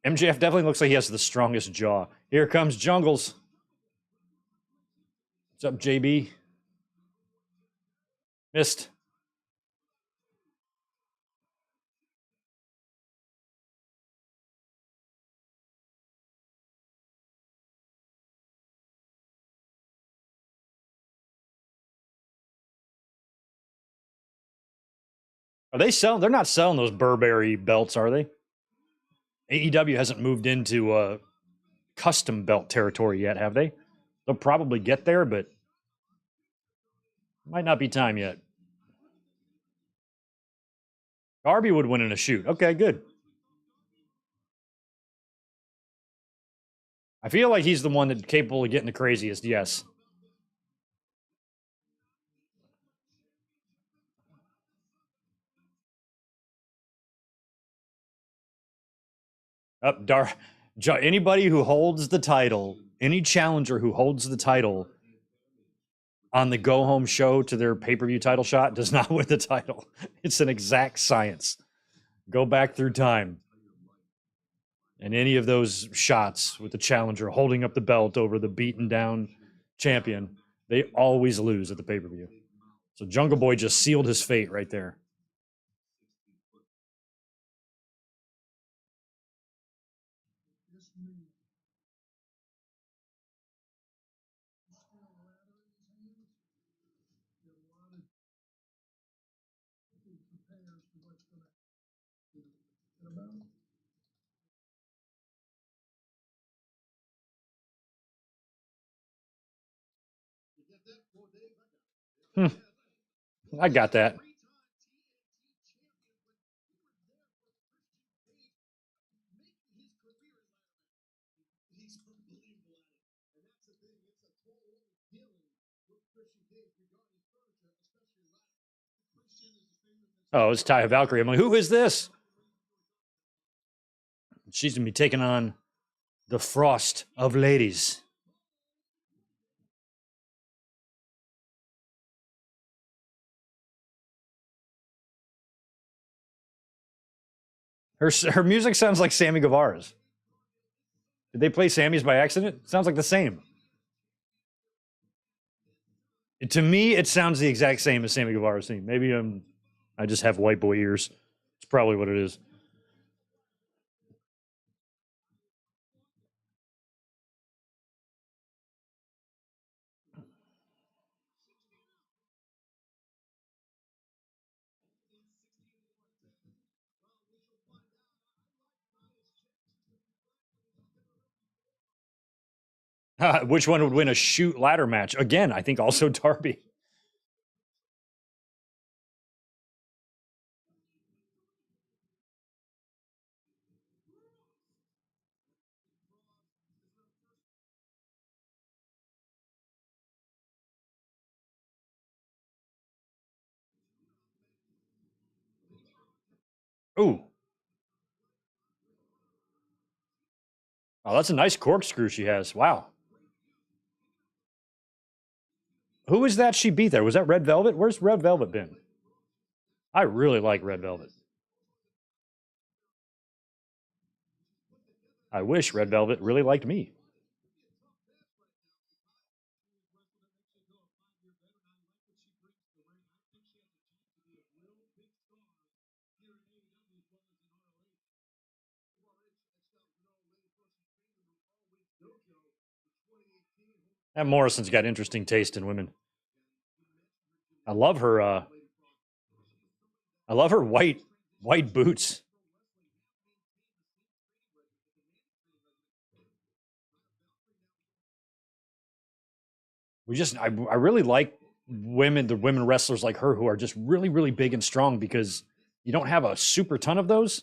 MJF definitely looks like he has the strongest jaw. Here comes Jungles. What's up, JB? Missed. Are they selling? They're not selling those Burberry belts, are they? AEW hasn't moved into custom belt territory yet, have they? They'll probably get there, but might not be time yet. Darby would win in a shoot. Okay, good. I feel like he's the one that's capable of getting the craziest, yes. Up, anybody who holds the title, any challenger who holds the title on the go home show to their pay per view title shot does not win the title. It's an exact science. Go back through time. And any of those shots with the challenger holding up the belt over the beaten down champion, they always lose at the pay per view. So Jungle Boy just sealed his fate right there. I got that. Oh, it's Taya Valkyrie. I'm like, who is this? She's going to be taking on the Frost of Ladies. Her music sounds like Sammy Guevara's. Did they play Sammy's by accident? It sounds like the same. To me, it sounds the exact same as Sammy Guevara's theme. Maybe I just have white boy ears. It's probably what it is. Which one would win a shoot ladder match? Again, I think also Darby. Ooh. Oh, that's a nice corkscrew she has. Wow. Who is that she beat there? Was that Red Velvet? Where's Red Velvet been? I really like Red Velvet. I wish Red Velvet really liked me. And Morrison's got interesting taste in women. I love her. I love her white boots. I really like the women wrestlers like her who are just really, really big and strong because you don't have a super ton of those.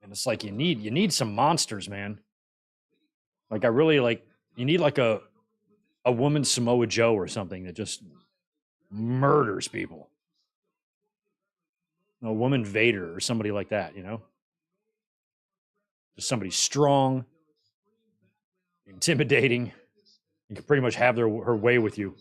And it's like you need some monsters, man. Like I really like you need like a woman Samoa Joe or something that just murders people. A woman Vader or somebody like that, you know? Just somebody strong, intimidating, and can pretty much have her way with you.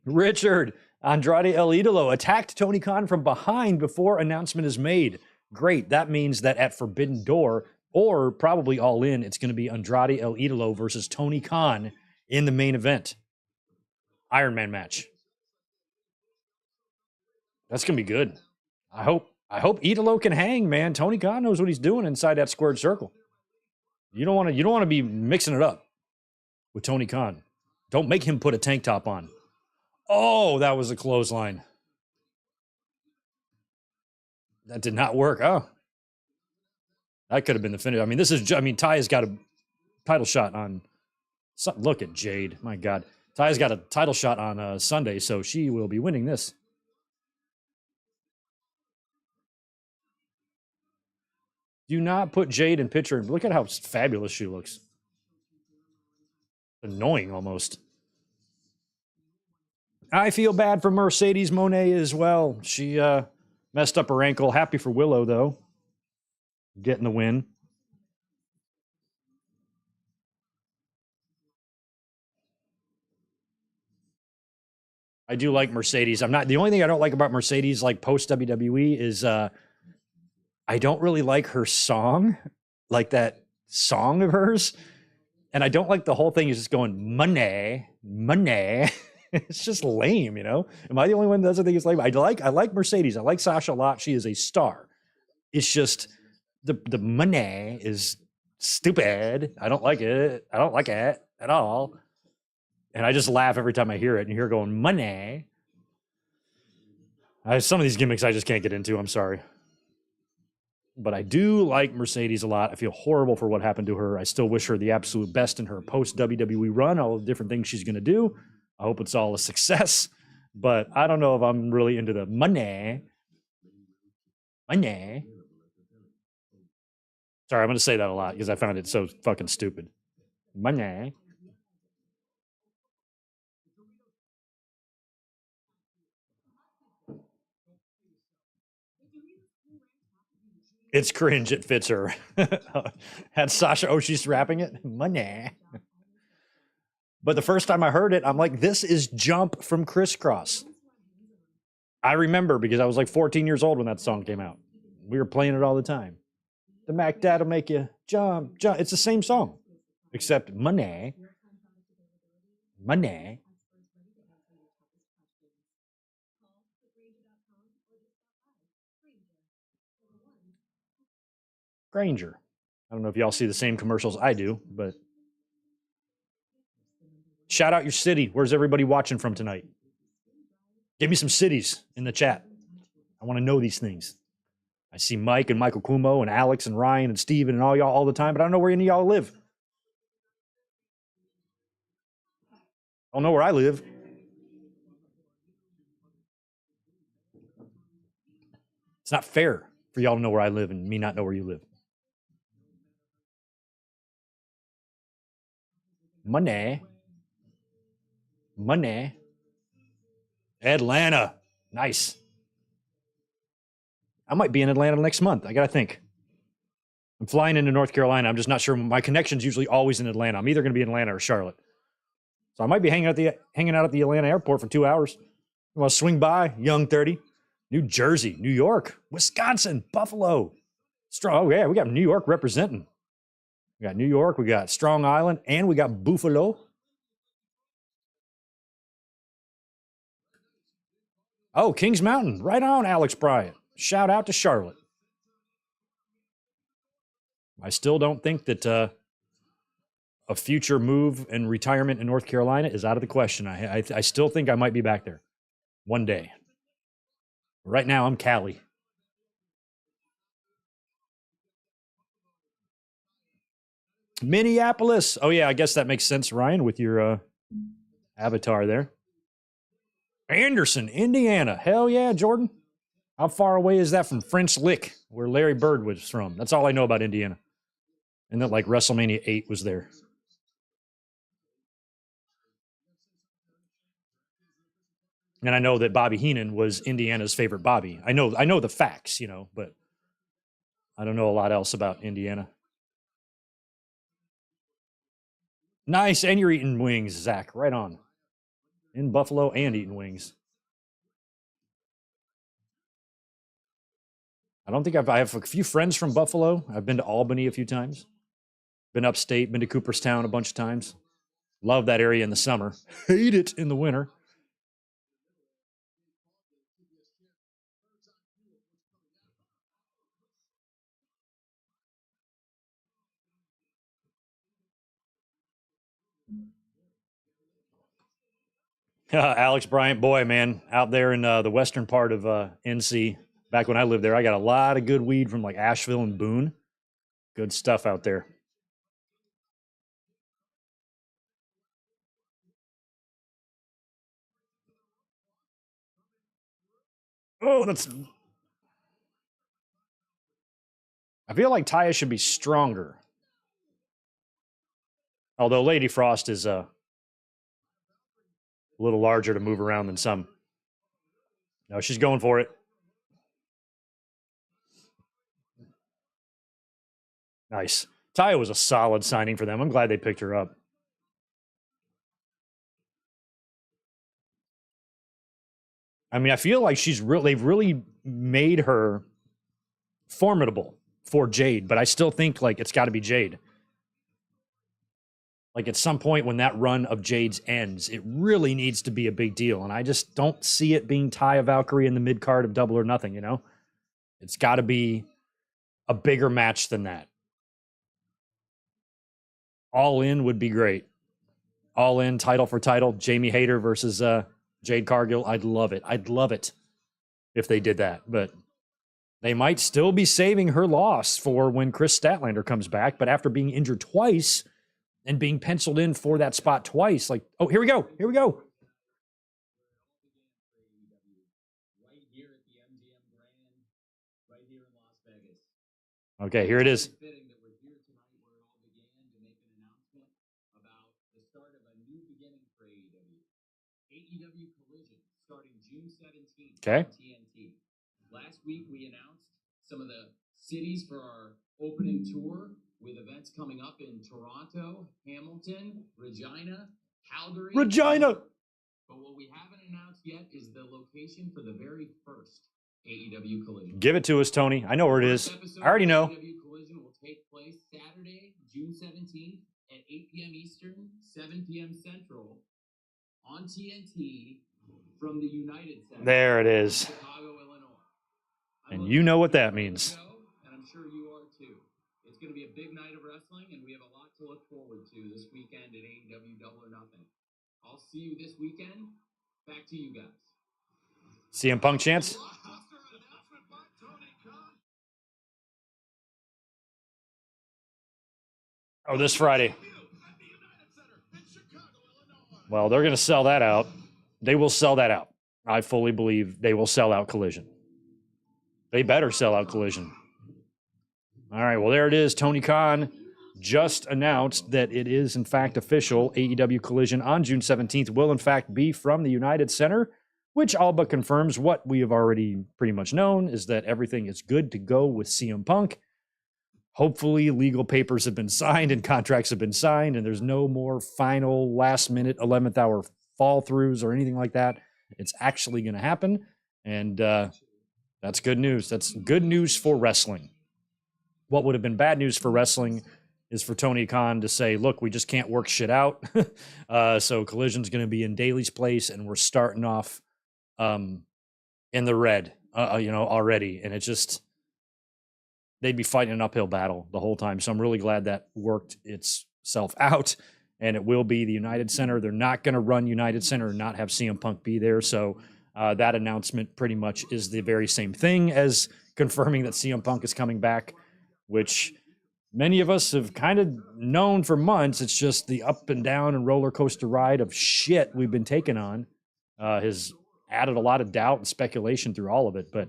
Richard, Andrade El Idolo attacked Tony Khan from behind before announcement is made. Great. That means that at Forbidden Door, or probably All In, it's going to be Andrade El Idolo versus Tony Khan in the main event. Iron Man match. That's going to be good. I hope Idolo can hang, man. Tony Khan knows what he's doing inside that squared circle. You don't want to be mixing it up with Tony Khan. Don't make him put a tank top on. Oh, that was a clothesline. That did not work. Oh, that could have been the finish. I mean, Taya's got a title shot on. Look at Jade. My God. Taya's got a title shot on Sunday, so she will be winning this. Do not put Jade in picture. Look at how fabulous she looks. Annoying almost. I feel bad for Mercedes Moné as well. She messed up her ankle. Happy for Willow, though. Getting the win. I do like Mercedes. The only thing I don't like about Mercedes, like post WWE, is I don't really like her song, like that song of hers. And I don't like the whole thing is just going, money, money. It's just lame, you know? Am I the only one that doesn't think it's lame? I like Mercedes. I like Sasha a lot. She is a star. It's just the money is stupid. I don't like it. I don't like it at all. And I just laugh every time I hear it and hear going, money. Some of these gimmicks I just can't get into. I'm sorry. But I do like Mercedes a lot. I feel horrible for what happened to her. I still wish her the absolute best in her post-WWE run, all the different things she's going to do. I hope it's all a success. But I don't know if I'm really into the money. Money. Sorry, I'm going to say that a lot because I found it so fucking stupid. Money. It's cringe. It fits her. Had Sasha Oshi's rapping it. Money. But the first time I heard it, I'm like, this is Jump from Crisscross. I remember because I was like 14 years old when that song came out. We were playing it all the time. The Mac Dad'll make you jump, jump. It's the same song, except money. Money. Granger. I don't know if y'all see the same commercials I do, but shout out your city. Where's everybody watching from tonight? Give me some cities in the chat. I want to know these things. I see Mike and Michael Kumo and Alex and Ryan and Steven and all y'all all the time, but I don't know where any of y'all live. I don't know where I live. It's not fair for y'all to know where I live and me not know where you live. Money. Money. Atlanta. Nice. I might be in Atlanta next month. I got to think. I'm flying into North Carolina. I'm just not sure. My connection's usually always in Atlanta. I'm either going to be in Atlanta or Charlotte. So I might be hanging out at the Atlanta airport for 2 hours. You want to swing by? Young 30. New Jersey, New York, Wisconsin, Buffalo. Strong. Oh, yeah, we got New York representing. We got New York, we got Strong Island, and we got Buffalo. Oh, Kings Mountain. Right on, Alex Bryant. Shout out to Charlotte. I still don't think that a future move and retirement in North Carolina is out of the question. I still think I might be back there one day. Right now, I'm Cali. Minneapolis. Oh, yeah, I guess that makes sense, Ryan, with your avatar there. Anderson, Indiana. Hell yeah, Jordan. How far away is that from French Lick, where Larry Bird was from? That's all I know about Indiana. And that like WrestleMania 8 was there. And I know that Bobby Heenan was Indiana's favorite Bobby. I know the facts, you know, but I don't know a lot else about Indiana. Nice, and you're eating wings, Zach. Right on. In Buffalo and eating wings. I don't think I have a few friends from Buffalo. I've been to Albany a few times. Been upstate, been to Cooperstown a bunch of times. Love that area in the summer. Hate it in the winter. Alex Bryant, boy, man, out there in the western part of NC. Back when I lived there, I got a lot of good weed from like Asheville and Boone. Good stuff out there. Oh, that's. I feel like Taya should be stronger. Although Lady Frost is a little larger to move around than some. No, she's going for it. Nice. Taya was a solid signing for them. I'm glad they picked her up. I mean, I feel like they've really made her formidable for Jade, but I still think like it's got to be Jade. Like at some point when that run of Jade's ends, it really needs to be a big deal. And I just don't see it being Taya Valkyrie in the mid card of Double or Nothing, you know? It's got to be a bigger match than that. All In would be great. All In, title for title, Jamie Hayter versus Jade Cargill. I'd love it. I'd love it if they did that. But they might still be saving her loss for when Chris Statlander comes back. But after being injured twice and being penciled in for that spot twice, like, oh, here we go. Here we go. Okay, here it is. AEW Collision starting June 17th. Okay. TNT. Last week we announced some of the cities for our opening tour with events coming up in Toronto, Hamilton, Regina, Calgary. Regina. But what we haven't announced yet is the location for the very first AEW Collision. Give it to us, Tony. I know where it is. I already know. AEW Collision will take place Saturday, June 17th at 8 p.m. Eastern, 7 p.m. Central. On TNT from the United Center. There it is. Chicago, Illinois. And you know what that means. And I'm sure you are too. It's going to be a big night of wrestling, and we have a lot to look forward to this weekend at AEW Double or Nothing. I'll see you this weekend. Back to you guys. CM Punk chance? Oh, this Friday. Well, they're going to sell that out. They will sell that out. I fully believe they will sell out Collision. They better sell out Collision. All right, well, there it is. Tony Khan just announced that it is, in fact, official. AEW Collision on June 17th will, in fact, be from the United Center, which all but confirms what we have already pretty much known, is that everything is good to go with CM Punk. Hopefully, legal papers have been signed and contracts have been signed, and there's no more final last-minute 11th hour fall-throughs or anything like that. It's actually going to happen, and that's good news. That's good news for wrestling. What would have been bad news for wrestling is for Tony Khan to say, look, we just can't work shit out. So Collision's going to be in Daly's place, and we're starting off in the red, already. And it's just... they'd be fighting an uphill battle the whole time. So I'm really glad that worked itself out, and it will be the United Center. They're not going to run United Center and not have CM Punk be there. So that announcement pretty much is the very same thing as confirming that CM Punk is coming back, which many of us have kind of known for months. It's just the up and down and roller coaster ride of shit we've been taking on has added a lot of doubt and speculation through all of it. But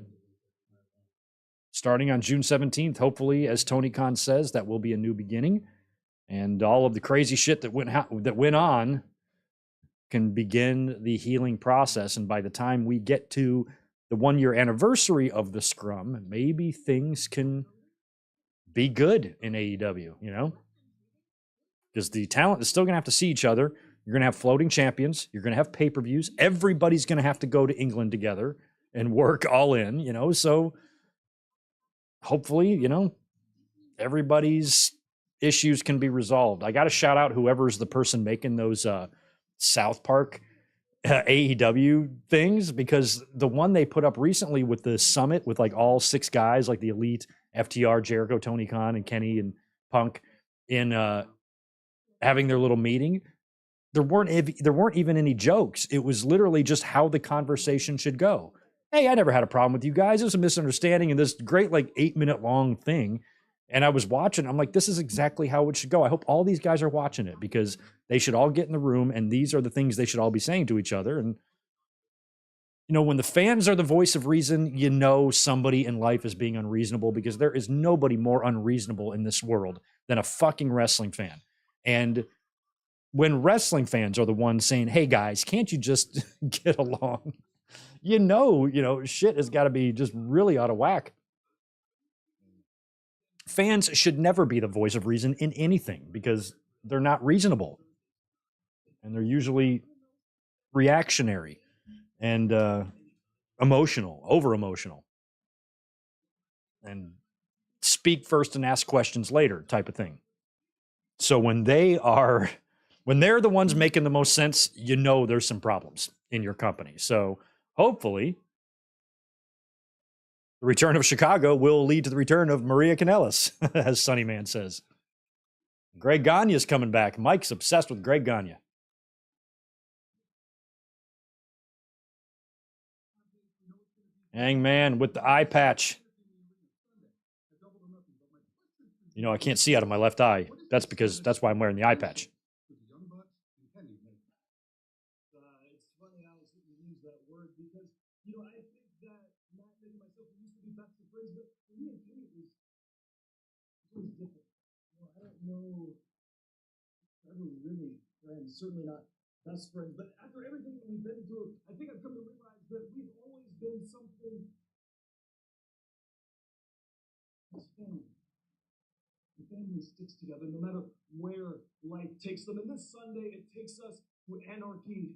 starting on June 17th, hopefully, as Tony Khan says, that will be a new beginning. And all of the crazy shit that went on can begin the healing process. And by the time we get to the 1-year anniversary of the scrum, maybe things can be good in AEW, you know? Because the talent is still going to have to see each other. You're going to have floating champions. You're going to have pay-per-views. Everybody's going to have to go to England together and work all in, you know? So hopefully, you know, everybody's issues can be resolved. I got to shout out whoever's the person making those South Park AEW things, because the one they put up recently with the summit with like all 6 guys, like the Elite, FTR, Jericho, Tony Khan, and Kenny and Punk in having their little meeting, there weren't even any jokes. It was literally just how the conversation should go. Hey, I never had a problem with you guys. It was a misunderstanding in this great like 8-minute long thing. And I was watching, I'm like, this is exactly how it should go. I hope all these guys are watching it, because they should all get in the room and these are the things they should all be saying to each other. And, you know, when the fans are the voice of reason, you know somebody in life is being unreasonable, because there is nobody more unreasonable in this world than a fucking wrestling fan. And when wrestling fans are the ones saying, hey guys, can't you just get along? You know, shit has got to be just really out of whack. Fans should never be the voice of reason in anything, because they're not reasonable. And they're usually reactionary and emotional, over-emotional. And speak first and ask questions later type of thing. So when they're the ones making the most sense, you know there's some problems in your company. So hopefully the return of Chicago will lead to the return of Maria Kanellis, as Sunny Man says. Greg Gagne's coming back. Mike's obsessed with Greg Gagne. Hangman with the eye patch. You know, I can't see out of my left eye. That's why I'm wearing the eye patch. It's funny how you use that word, because, you know, I think that Matt and myself used to be best of friends, but for me and Kenny, it was different. You know, I don't know if ever really friends, certainly not best friends, but after everything that we've been through, I think I've come to realize that we've always been something as family. The family sticks together no matter where life takes them. And this Sunday, it takes us to Anarchy.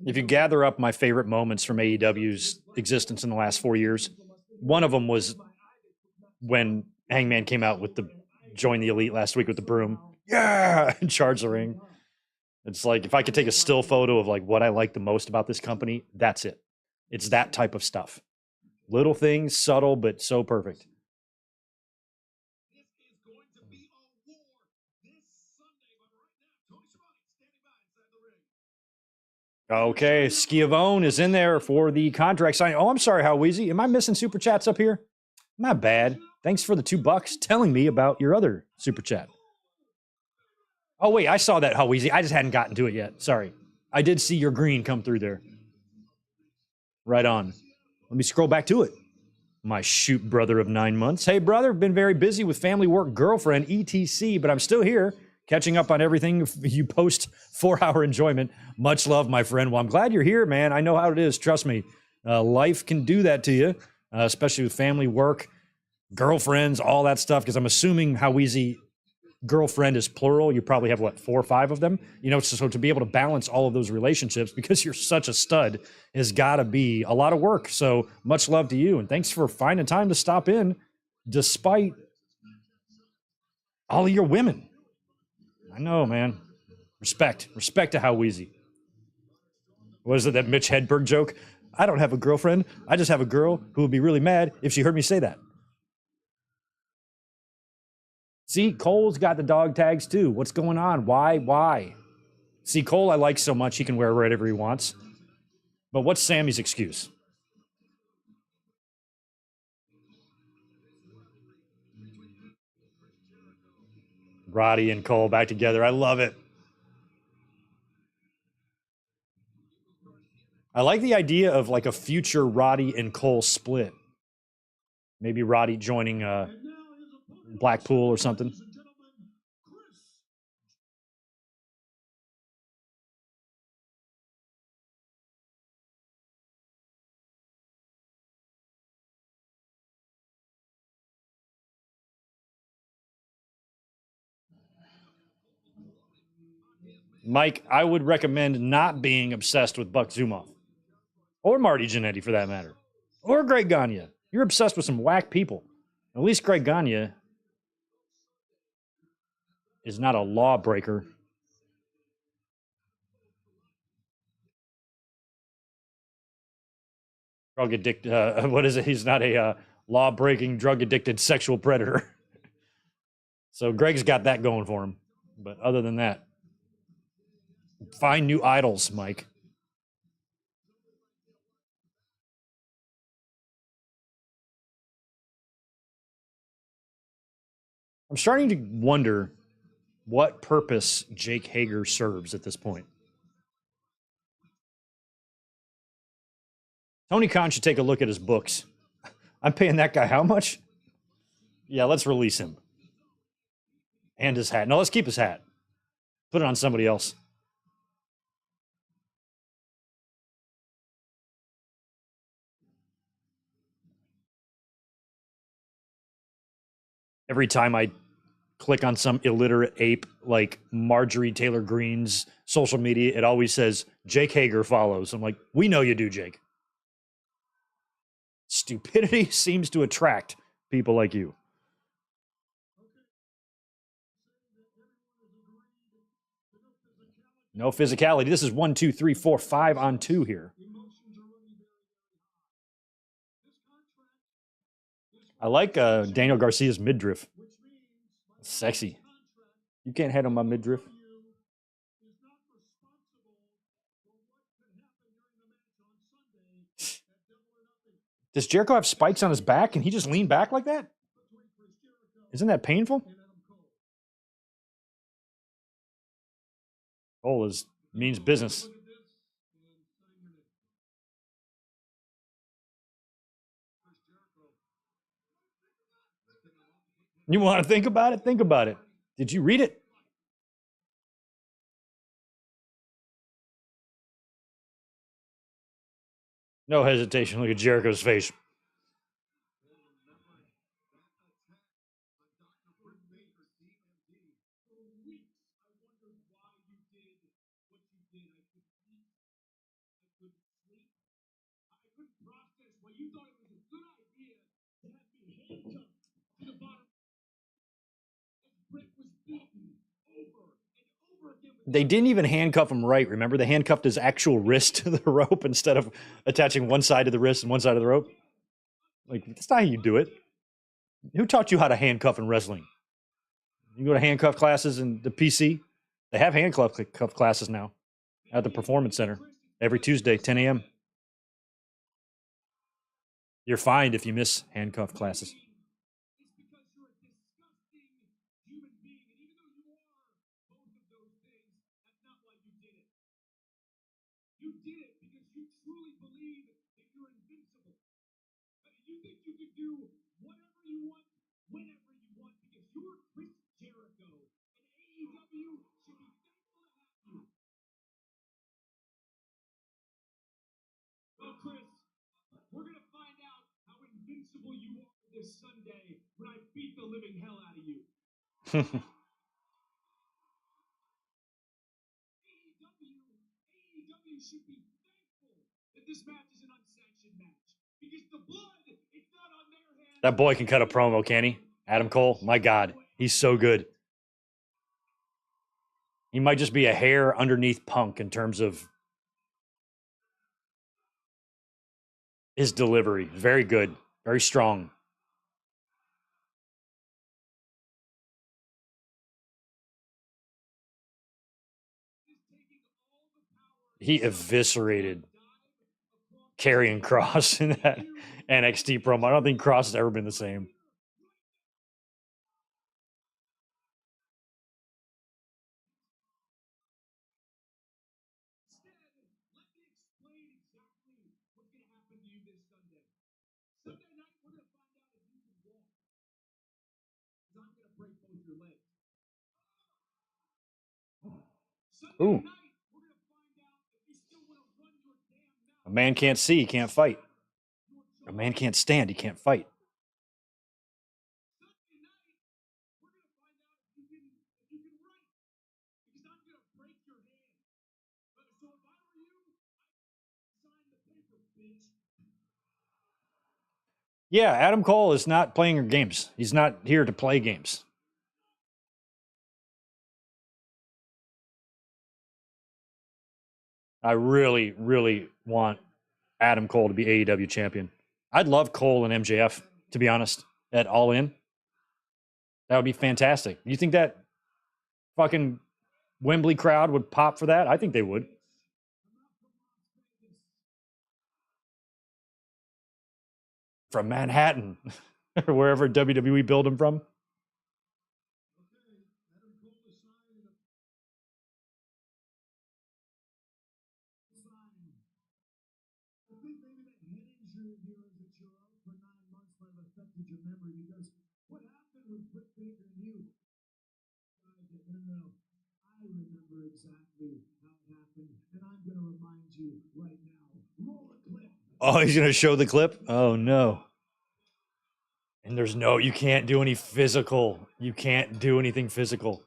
If you gather up my favorite moments from AEW's existence in the last 4 years, one of them was when Hangman came out with the join the Elite last week with the broom. Yeah, and charge the ring. It's like, if I could take a still photo of like what I like the most about this company, that's it. It's that type of stuff. Little things, subtle, but so perfect. This is going to be a war this Sunday, but right now, Tony Schiavone standing by inside the ring. Okay, Schiavone is in there for the contract signing. Oh, I'm sorry, How Weezy. Am I missing super chats up here? Not bad. Thanks for the $2 telling me about your other super chat. Oh, wait, I saw that, How Weezy. I just hadn't gotten to it yet. Sorry. I did see your green come through there. Right on. Let me scroll back to it. My shoot brother of 9 months. Hey, brother, been very busy with family, work, girlfriend, etc., but I'm still here, catching up on everything you post. 4-hour enjoyment. Much love, my friend. Well, I'm glad you're here, man. I know how it is. Trust me. Life can do that to you, especially with family, work, girlfriends, all that stuff, because I'm assuming How Easy girlfriend is plural. You probably have, 4 or 5 of them? You know, so to be able to balance all of those relationships, because you're such a stud, has got to be a lot of work. So much love to you, and thanks for finding time to stop in despite all of your women. I know, man. Respect to How Easy. What is it, that Mitch Hedberg joke? I don't have a girlfriend. I just have a girl who would be really mad if she heard me say that. See, Cole's got the dog tags too. What's going on? Why? See, Cole I like so much he can wear whatever he wants. But what's Sammy's excuse? Roddy and Cole back together. I love it. I like the idea of like a future Roddy and Cole split. Maybe Roddy joining And now his opponent, Blackpool or something. ladies and gentlemen, Chris. Mike, I would recommend not being obsessed with Buck Zumoff. Or Marty Jannetty, for that matter. Or Greg Gagne. You're obsessed with some whack people. At least Greg Gagne is not a lawbreaker. Drug addicted. What is it? He's not a law-breaking, drug-addicted sexual predator. So Greg's got that going for him. But other than that, find new idols, Mike. I'm starting to wonder what purpose Jake Hager serves at this point. Tony Khan should take a look at his books. I'm paying that guy how much? Yeah, let's release him. And his hat. No, let's keep his hat. Put it on somebody else. Every time I click on some illiterate ape like Marjorie Taylor Greene's social media, it always says Jake Hager follows. I'm like, we know you do, Jake. Stupidity seems to attract people like you. No physicality. This is 1, 2, 3, 4, 5 on 2 here. I like Daniel Garcia's midriff. Sexy. You can't handle my midriff. Does Jericho have spikes on his back? Can he just lean back like that? Isn't that painful? Cole means business. You want to think about it? Think about it. Did you read it? No hesitation. Look at Jericho's face. They didn't even handcuff him right. Remember, they handcuffed his actual wrist to the rope instead of attaching one side of the wrist and one side of the rope. Like, that's not how you do it. Who taught you how to handcuff in wrestling? You go to handcuff classes in the PC? They have handcuff classes now at the Performance Center every Tuesday, 10 a.m. You're fined if you miss handcuff classes. You did it because you truly believe that you're invincible. You think you can do whatever you want, whenever you want, because you're Chris Jericho. And AEW should be thankful to have you. Well, Chris, we're going to find out how invincible you are this Sunday when I beat the living hell out of you. AEW should be thankful that this match is an unsanctioned match because the blood is not on their hands. That boy can cut a promo, can he? Adam Cole, my God, he's so good. He might just be a hair underneath Punk in terms of his delivery. Very good, very strong. He eviscerated Karrion Kross in that NXT promo. I don't think Kross has ever been the same. Ooh. A man can't see, he can't fight. A man can't stand, he can't fight. Yeah, Adam Cole is not playing games. He's not here to play games. I really, really want Adam Cole to be AEW champion. I'd love Cole and MJF, to be honest, at All In. That would be fantastic. You think that fucking Wembley crowd would pop for that? I think they would. From Manhattan, or wherever WWE build them from. Your memory because what happened with Britt Baker and you? No. I remember exactly how it happened, and I'm going to remind you right now. Roll the clip. Oh, he's going to show the clip? Oh, no. And there's no, you can't do any physical. You can't do anything physical.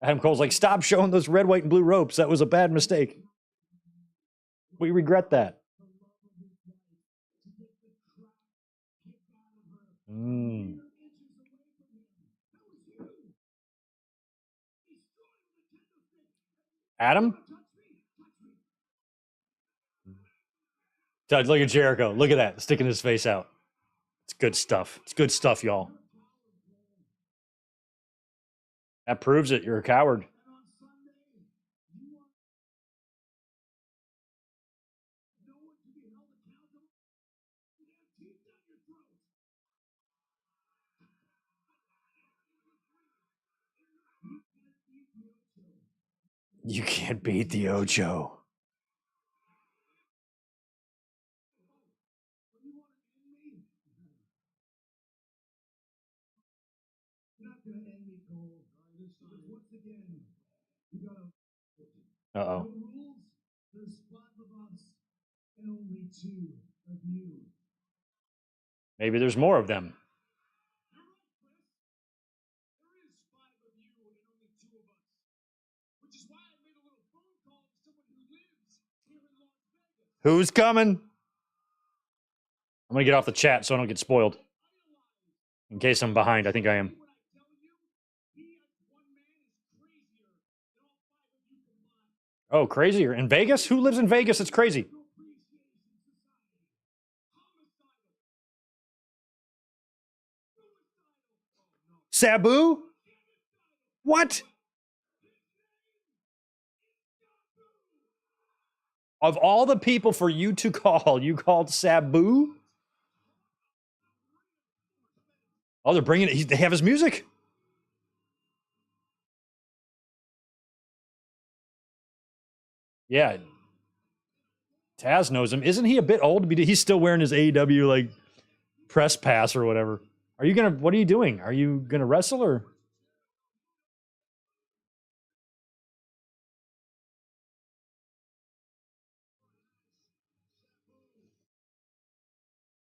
Adam Cole's like, stop showing those red, white, and blue ropes. That was a bad mistake. We regret that. Adam? Look at Jericho. Look at that. Sticking his face out. It's good stuff. It's good stuff, y'all. That proves it. You're a coward. You can't beat the Ocho. Uh-oh. There's 5 of us and only 2 of you. Maybe there's more of them. There is 5 of you and only 2 of us. Which is why I made a little phone call to someone who lives here in Las Vegas. Who's coming? I'm going to get off the chat so I don't get spoiled. In case I'm behind, I think I am. Oh, crazier. In Vegas? Who lives in Vegas? It's crazy. Sabu? What? Of all the people for you to call, you called Sabu? Oh, they're bringing it. They have his music. Yeah. Taz knows him. Isn't he a bit old to be? He's still wearing his AEW like press pass or whatever. Are you gonna? What are you doing? Are you gonna wrestle or?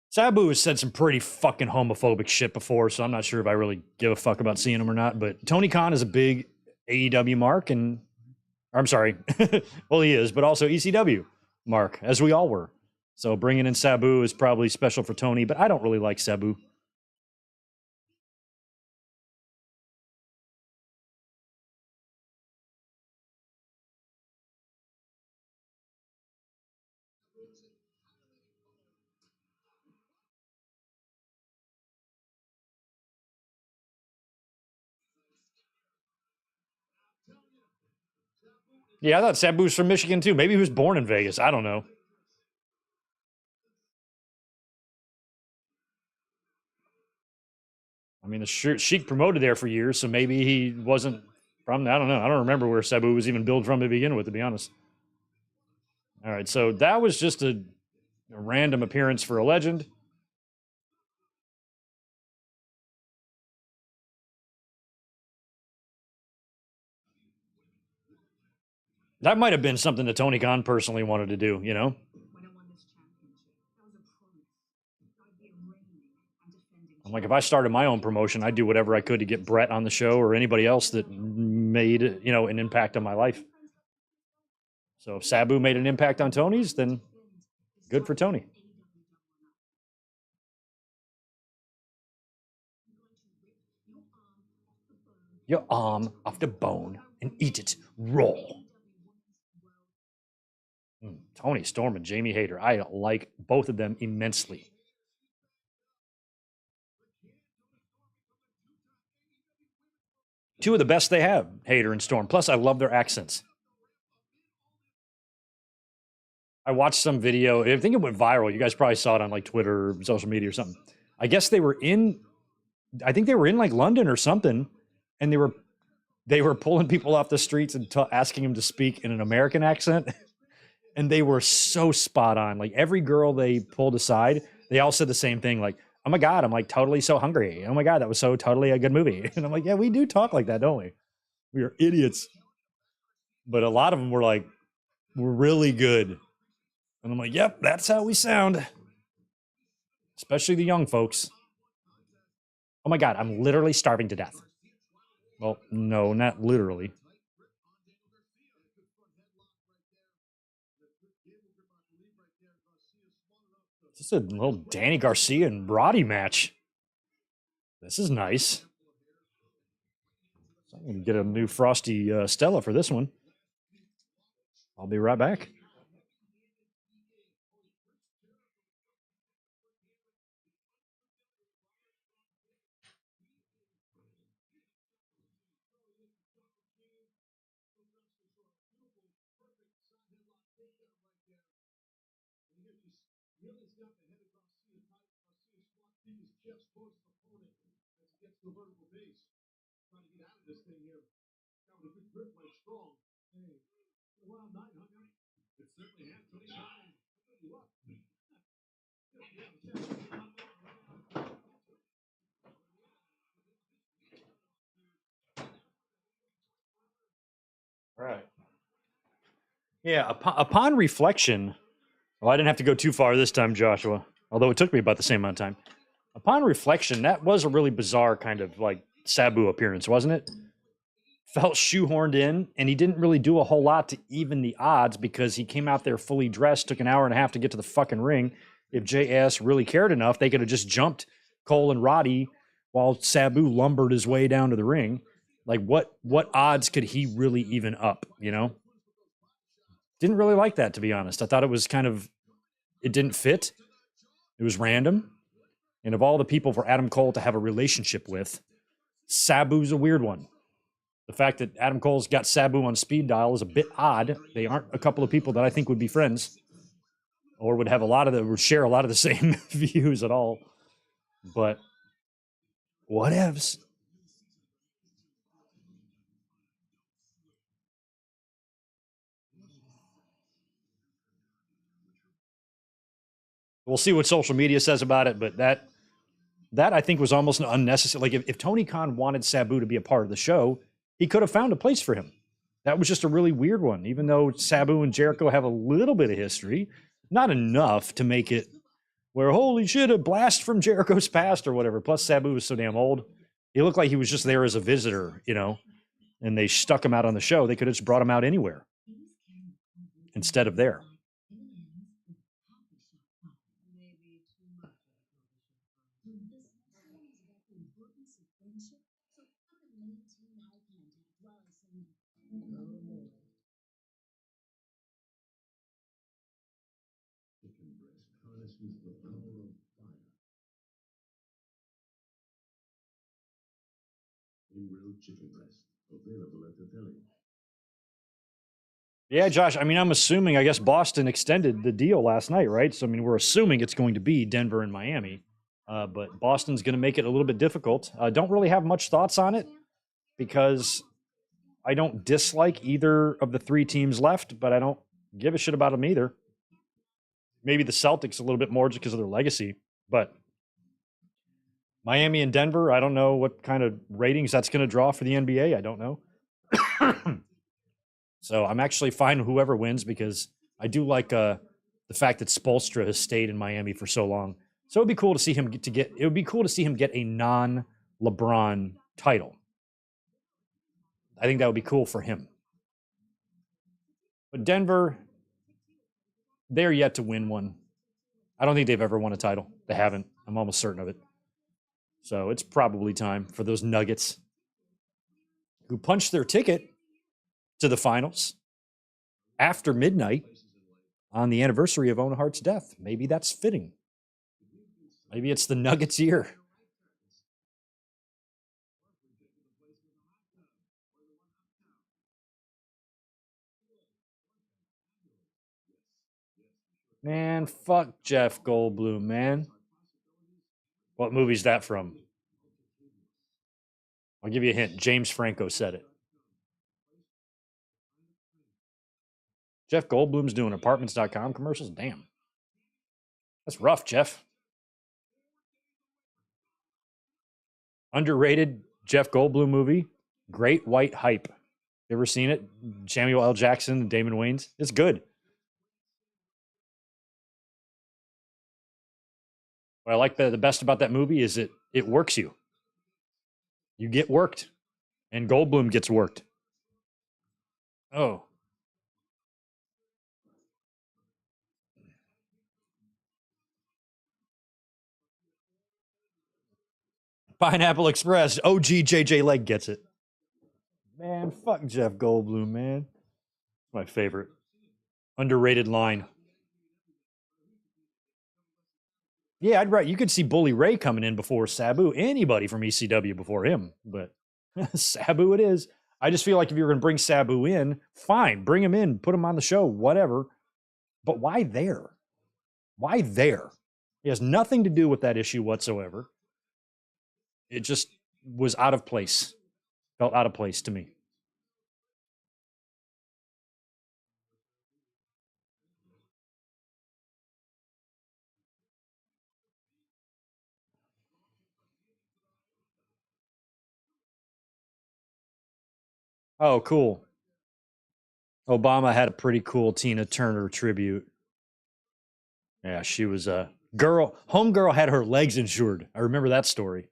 Sabu has said some pretty fucking homophobic shit before, so I'm not sure if I really give a fuck about seeing him or not. But Tony Khan is a big AEW mark, and I'm sorry, well he is, but also ECW mark, as we all were. So bringing in Sabu is probably special for Tony, but I don't really like Sabu. Yeah, I thought Sabu was from Michigan too. Maybe he was born in Vegas. I don't know. I mean, the Sheik promoted there for years, so maybe he wasn't from. I don't know. I don't remember where Sabu was even billed from to begin with, to be honest. All right, so that was just a random appearance for a legend. That might have been something that Tony Khan personally wanted to do, you know? When I won this championship, that was a promise. I'd be reigning and defending. I'm like, if I started my own promotion, I'd do whatever I could to get Brett on the show or anybody else that made, you know, an impact on my life. So if Sabu made an impact on Tony's, then good for Tony. Your arm off the bone and eat it raw. Tony Storm and Jamie Hayter. I like both of them immensely. Two of the best they have, Hayter and Storm. Plus, I love their accents. I watched some video. I think it went viral. You guys probably saw it on like Twitter or social media or something. I guess they were in, I think they were in like London or something, and they were pulling people off the streets and asking them to speak in an American accent. And they were so spot on. Like every girl they pulled aside, they all said the same thing. Like, oh my God, I'm like totally so hungry. Oh my God, that was so totally a good movie. And I'm like, yeah, we do talk like that, don't we? We are idiots. But a lot of them were like, we're really good. And I'm like, yep, that's how we sound. Especially the young folks. Oh my God, I'm literally starving to death. Well, no, not literally. This is a little Danny Garcia and Roddy match. This is nice. So I'm going to get a new Frosty Stella for this one. I'll be right back. To a vertical base. Trying to get out of this thing here. Got with a good grip, like strong. Hey, a wild night, huh, guy? It certainly has. Tony Khan, you up. All right. Yeah, upon reflection, well, I didn't have to go too far this time, Joshua, although it took me about the same amount of time. Upon reflection, that was a really bizarre kind of like Sabu appearance, wasn't it? Felt shoehorned in, and he didn't really do a whole lot to even the odds because he came out there fully dressed, took an hour and a half to get to the fucking ring. If JS really cared enough, they could have just jumped Cole and Roddy while Sabu lumbered his way down to the ring. Like, what odds could he really even up, you know? Didn't really like that, to be honest. I thought it was kind of, it didn't fit. It was random. And of all the people for Adam Cole to have a relationship with, Sabu's a weird one. The fact that Adam Cole's got Sabu on speed dial is a bit odd. They aren't a couple of people that I think would be friends or would have would share a lot of the same views at all. But whatevs. We'll see what social media says about it, but that I think was almost unnecessary. Like if Tony Khan wanted Sabu to be a part of the show, he could have found a place for him. That was just a really weird one, even though Sabu and Jericho have a little bit of history, not enough to make it where, holy shit, a blast from Jericho's past or whatever. Plus, Sabu was so damn old. He looked like he was just there as a visitor, you know, and they stuck him out on the show. They could have just brought him out anywhere instead of there. Chicken breast harnesses the power of fire. In-grilled chicken breast, available at the deli. Yeah, Josh, I mean, I'm assuming, I guess Boston extended the deal last night, right? So, I mean, we're assuming it's going to be Denver and Miami. But Boston's going to make it a little bit difficult. Don't really have much thoughts on it because I don't dislike either of the three teams left, but I don't give a shit about them either. Maybe the Celtics a little bit more just because of their legacy. But Miami and Denver, I don't know what kind of ratings that's going to draw for the NBA. I don't know. So I'm actually fine with whoever wins because I do like the fact that Spoelstra has stayed in Miami for so long. So it'd be cool to see him it would be cool to see him get a non-LeBron title. I think that would be cool for him. But Denver, they're yet to win one. I don't think they've ever won a title. They haven't. I'm almost certain of it. So it's probably time for those Nuggets who punched their ticket to the finals after midnight on the anniversary of Owen Hart's death. Maybe that's fitting. Maybe it's the Nuggets' year. Man, fuck Jeff Goldblum, man. What movie's that from? I'll give you a hint. James Franco said it. Jeff Goldblum's doing apartments.com commercials? Damn. That's rough, Jeff. Underrated Jeff Goldblum movie, Great White Hype. You ever seen it? Samuel L. Jackson and Damon Wayans? It's good. What I like the best about that movie is it works you. You get worked. And Goldblum gets worked. Oh. Pineapple Express. OG JJ Leg gets it. Man, fuck Jeff Goldblum, man. My favorite. Underrated line. Yeah, I'd right. You could see Bully Ray coming in before Sabu. Anybody from ECW before him, but Sabu it is. I just feel like if you're going to bring Sabu in, fine, bring him in, put him on the show, whatever. But why there? Why there? It has nothing to do with that issue whatsoever. It just was out of place. Felt out of place to me. Oh, cool. Obama had a pretty cool Tina Turner tribute. Yeah, she was a girl. Homegirl had her legs insured. I remember that story.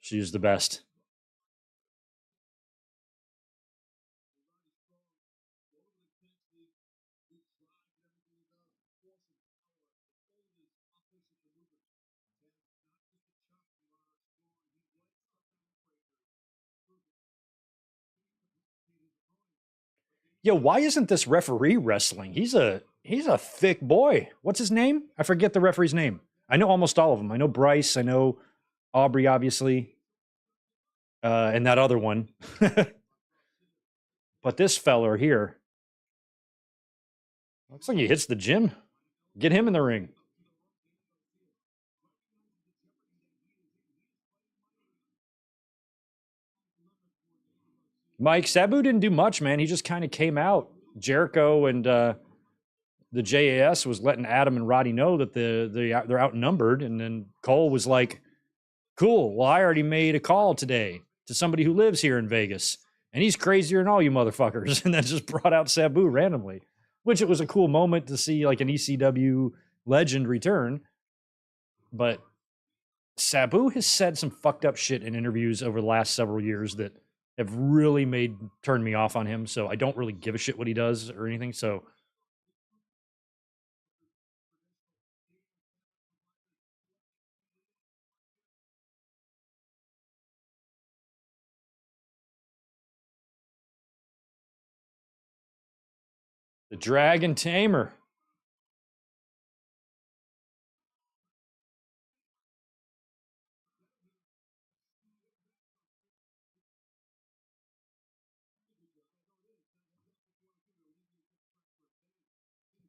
She was the best. Yeah, why isn't this referee wrestling? He's a thick boy. What's his name? I forget the referee's name. I know almost all of them. I know Bryce. I know Aubrey, obviously, and that other one. But this feller here looks like he hits the gym. Get him in the ring. Mike, Sabu didn't do much, man. He just kind of came out. Jericho and the JAS was letting Adam and Roddy know that they're outnumbered. And then Cole was like, cool, well, I already made a call today to somebody who lives here in Vegas. And he's crazier than all you motherfuckers. And that just brought out Sabu randomly, which it was a cool moment to see like an ECW legend return. But Sabu has said some fucked up shit in interviews over the last several years that have really turned me off on him. So I don't really give a shit what he does or anything. So the Dragon Tamer.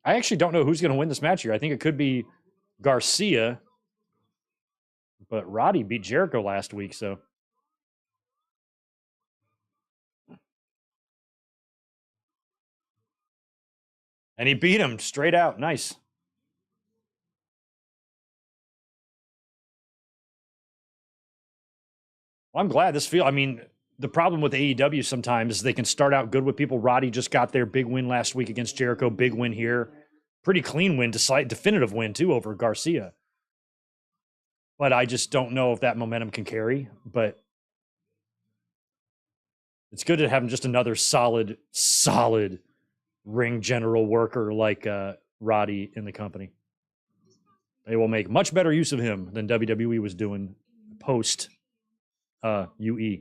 I actually don't know who's going to win this match here. I think it could be Garcia, but Roddy beat Jericho last week, so. And he beat him straight out. Nice. Well, I'm glad this the problem with AEW sometimes is they can start out good with people. Roddy just got their big win last week against Jericho. Big win here. Pretty clean win, definitive win, too, over Garcia. But I just don't know if that momentum can carry. But it's good to have just another solid ring general worker like Roddy in the company. They will make much better use of him than WWE was doing post UE.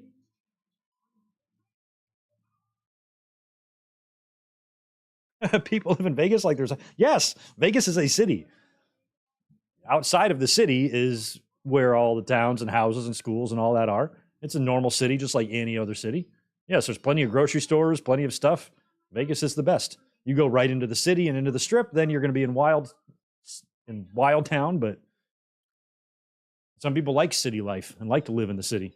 People live in Vegas like there's yes, Vegas is a city. Outside of the city is where all the towns and houses and schools and all that are. It's a normal city just like any other city. Yes, there's plenty of grocery stores, plenty of stuff. Vegas is the best. You go right into the city and into the strip, then you're going to be in wild town, but some people like city life and like to live in the city.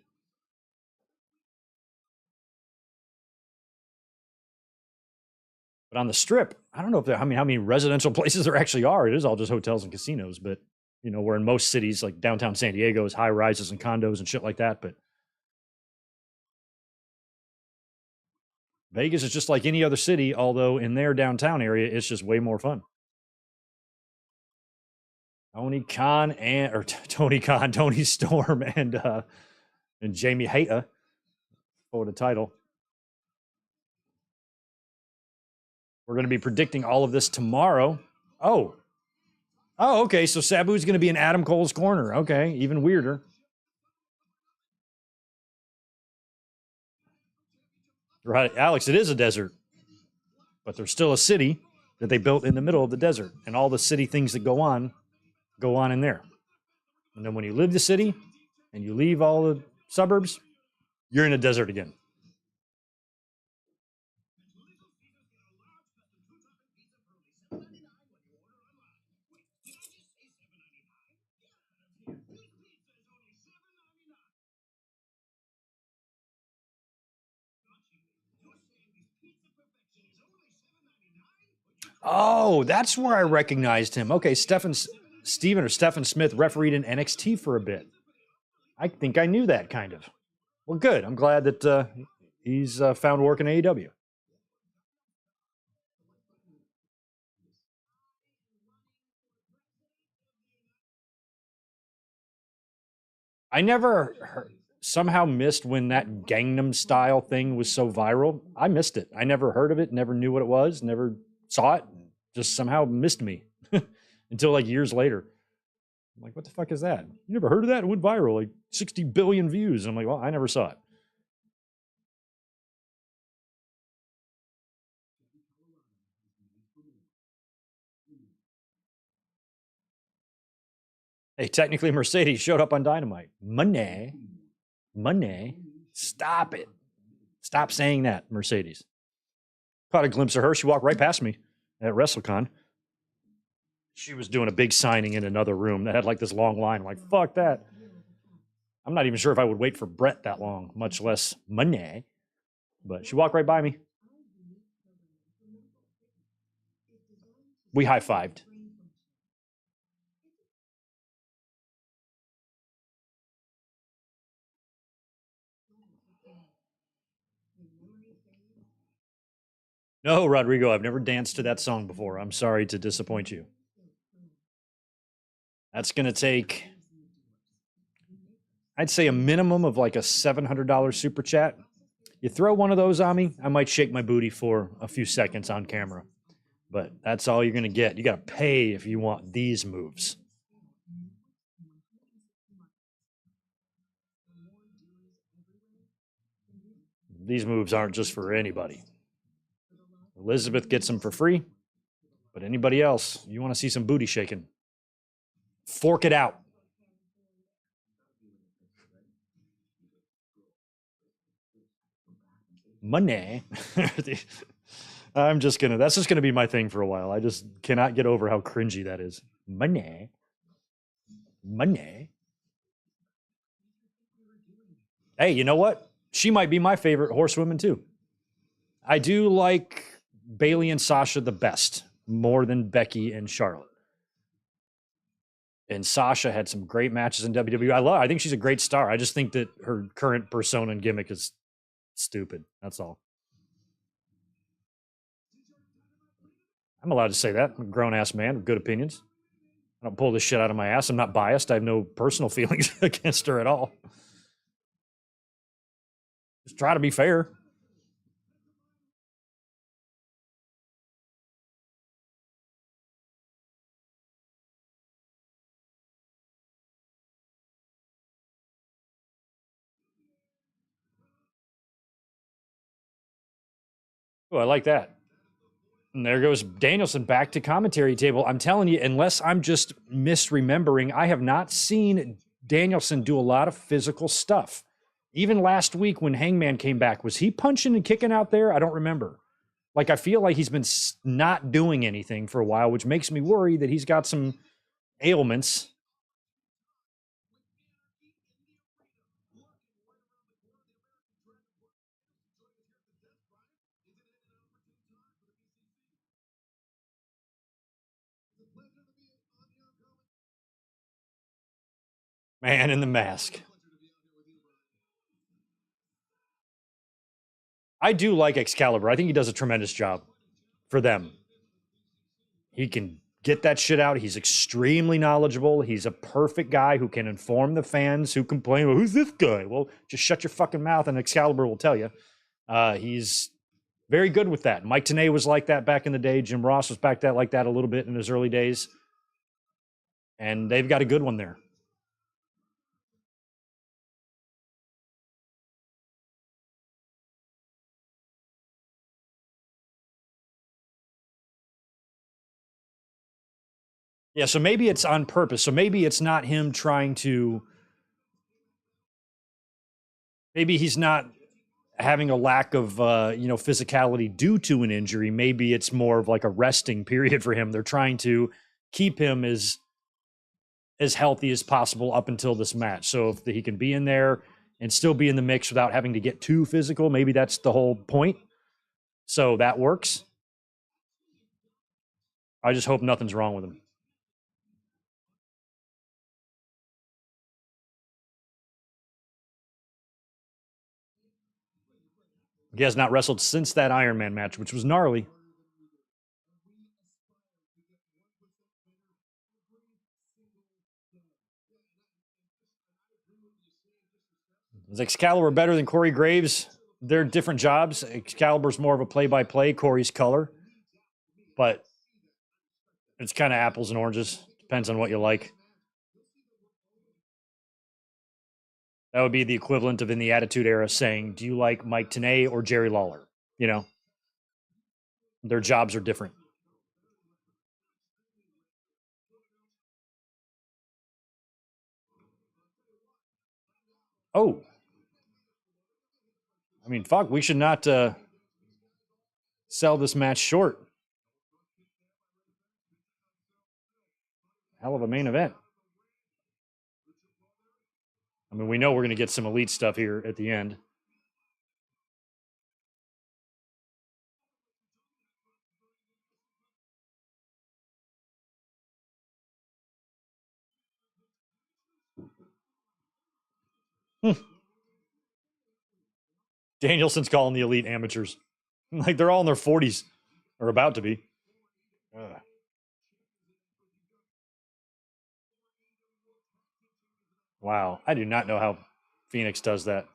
But on the strip, I don't know if how many residential places there actually are. It is all just hotels and casinos, but where in most cities like downtown San Diego is high rises and condos and shit like that. But Vegas is just like any other city, although in their downtown area, it's just way more fun. Tony Storm and Jamie Hayter for the title. We're going to be predicting all of this tomorrow. Oh, okay. So Sabu's going to be in Adam Cole's corner. Okay, even weirder. Right, Alex, it is a desert. But there's still a city that they built in the middle of the desert. And all the city things that go on in there. And then when you leave the city and you leave all the suburbs, you're in a desert again. Oh, that's where I recognized him. Okay, Stephen Smith refereed in NXT for a bit. I think I knew that kind of. Well, good. I'm glad that he's found work in AEW. I never somehow missed when that Gangnam Style thing was so viral. I missed it. I never heard of it, never knew what it was, never saw it, just somehow missed me until like years later. I'm like, what the fuck is that? You never heard of that? It went viral, like 60 billion views. And I'm like, well, I never saw it. Hey, technically Mercedes showed up on Dynamite. Money. Stop it. Stop saying that, Mercedes. Caught a glimpse of her. She walked right past me at WrestleCon. She was doing a big signing in another room that had like this long line. I'm like, fuck that. I'm not even sure if I would wait for Brett that long, much less Money. But she walked right by me. We high-fived. No, Rodrigo, I've never danced to that song before. I'm sorry to disappoint you. That's going to take, I'd say, a minimum of like a $700 super chat. You throw one of those on me, I might shake my booty for a few seconds on camera. But that's all you're going to get. You got to pay if you want these moves. These moves aren't just for anybody. Elizabeth gets them for free, but anybody else, you want to see some booty shaking, fork it out. Money. That's just gonna be my thing for a while. I just cannot get over how cringy that is. Money. Hey, you know what? She might be my favorite horsewoman too. I do like Bayley and Sasha the best, more than Becky and Charlotte. And Sasha had some great matches in WWE. I think she's a great star. I just think that her current persona and gimmick is Stupid. That's all. I'm allowed to say that. I'm a grown-ass man with good opinions. I don't pull this shit out of my ass. I'm not biased. I have no personal feelings against her at all. Just try to be fair. Oh, I like that. And there goes Danielson back to commentary table. I'm telling you, unless I'm just misremembering, I have not seen Danielson do a lot of physical stuff. Even last week when Hangman came back, was he punching and kicking out there? I don't remember. Like, I feel like he's been not doing anything for a while, which makes me worry that he's got some ailments. Man in the mask. I do like Excalibur. I think he does a tremendous job for them. He can get that shit out. He's extremely knowledgeable. He's a perfect guy who can inform the fans who complain, well, who's this guy? Well, just shut your fucking mouth and Excalibur will tell you. He's very good with that. Mike Tenay was like that back in the day. Jim Ross was back that like that a little bit in his early days. And they've got a good one there. Yeah, so maybe it's on purpose. So maybe it's not him trying to. Maybe he's not having a lack of physicality due to an injury. Maybe it's more of like a resting period for him. They're trying to keep him as healthy as possible up until this match. So if he can be in there and still be in the mix without having to get too physical, maybe that's the whole point. So that works. I just hope nothing's wrong with him. He has not wrestled since that Iron Man match, which was gnarly. Is Excalibur better than Corey Graves? They're different jobs. Excalibur's more of a play-by-play. Corey's color. But it's kind of apples and oranges. Depends on what you like. That would be the equivalent of in the Attitude Era saying, do you like Mike Tenay or Jerry Lawler? You know, their jobs are different. Oh. I mean, fuck, we should not sell this match short. Hell of a main event. I mean, we know we're going to get some elite stuff here at the end. Danielson's calling the elite amateurs. Like, they're all in their 40s, or about to be. Ugh. Wow. I do not know how Phoenix does that.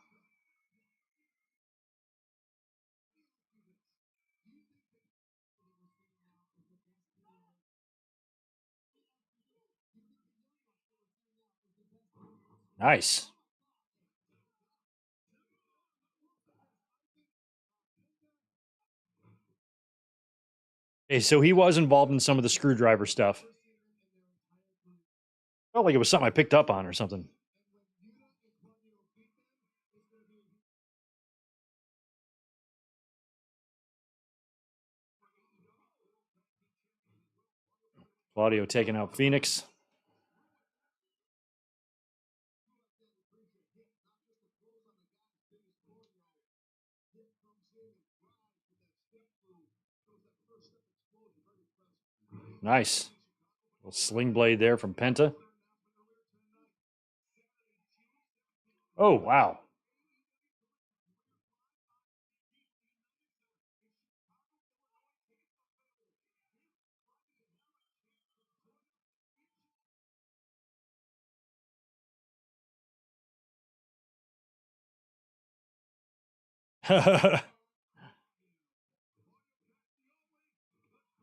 Nice. Hey, so he was involved in some of the screwdriver stuff. Felt like it was something I picked up on or something. Claudio taking out Phoenix. Nice. A little sling blade there from Penta. Oh, wow.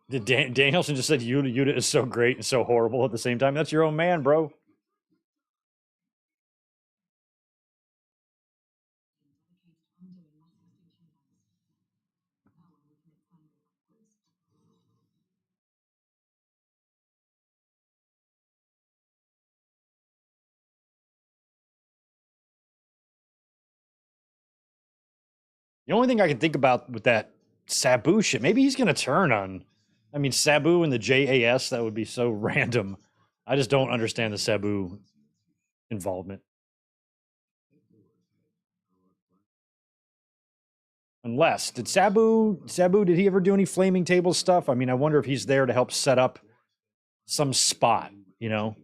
Danielson just said Yuta is so great and so horrible at the same time. That's your own man, bro. The only thing I can think about with that Sabu shit, maybe he's going to turn on. I mean, Sabu and the JAS, that would be so random. I just don't understand the Sabu involvement. Unless, did Sabu, did he ever do any flaming table stuff? I mean, I wonder if he's there to help set up some spot, you know?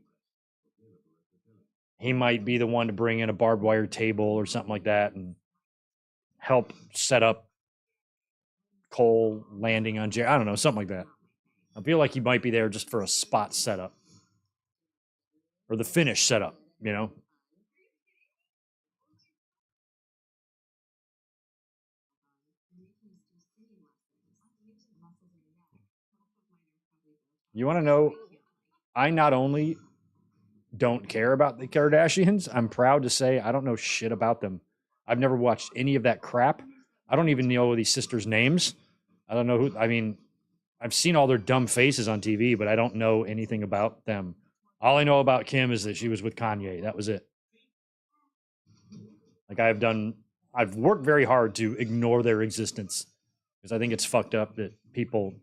He might be the one to bring in a barbed wire table or something like that and help set up Cole landing on Jay. I don't know, something like that. I feel like he might be there just for a spot setup or the finish setup, you know? You want to know? I not only don't care about the Kardashians, I'm proud to say I don't know shit about them. I've never watched any of that crap. I don't even know these sisters' names. I don't know who, I mean, I've seen all their dumb faces on TV, but I don't know anything about them. All I know about Kim is that she was with Kanye. That was it. Like I've worked very hard to ignore their existence because I think it's fucked up that people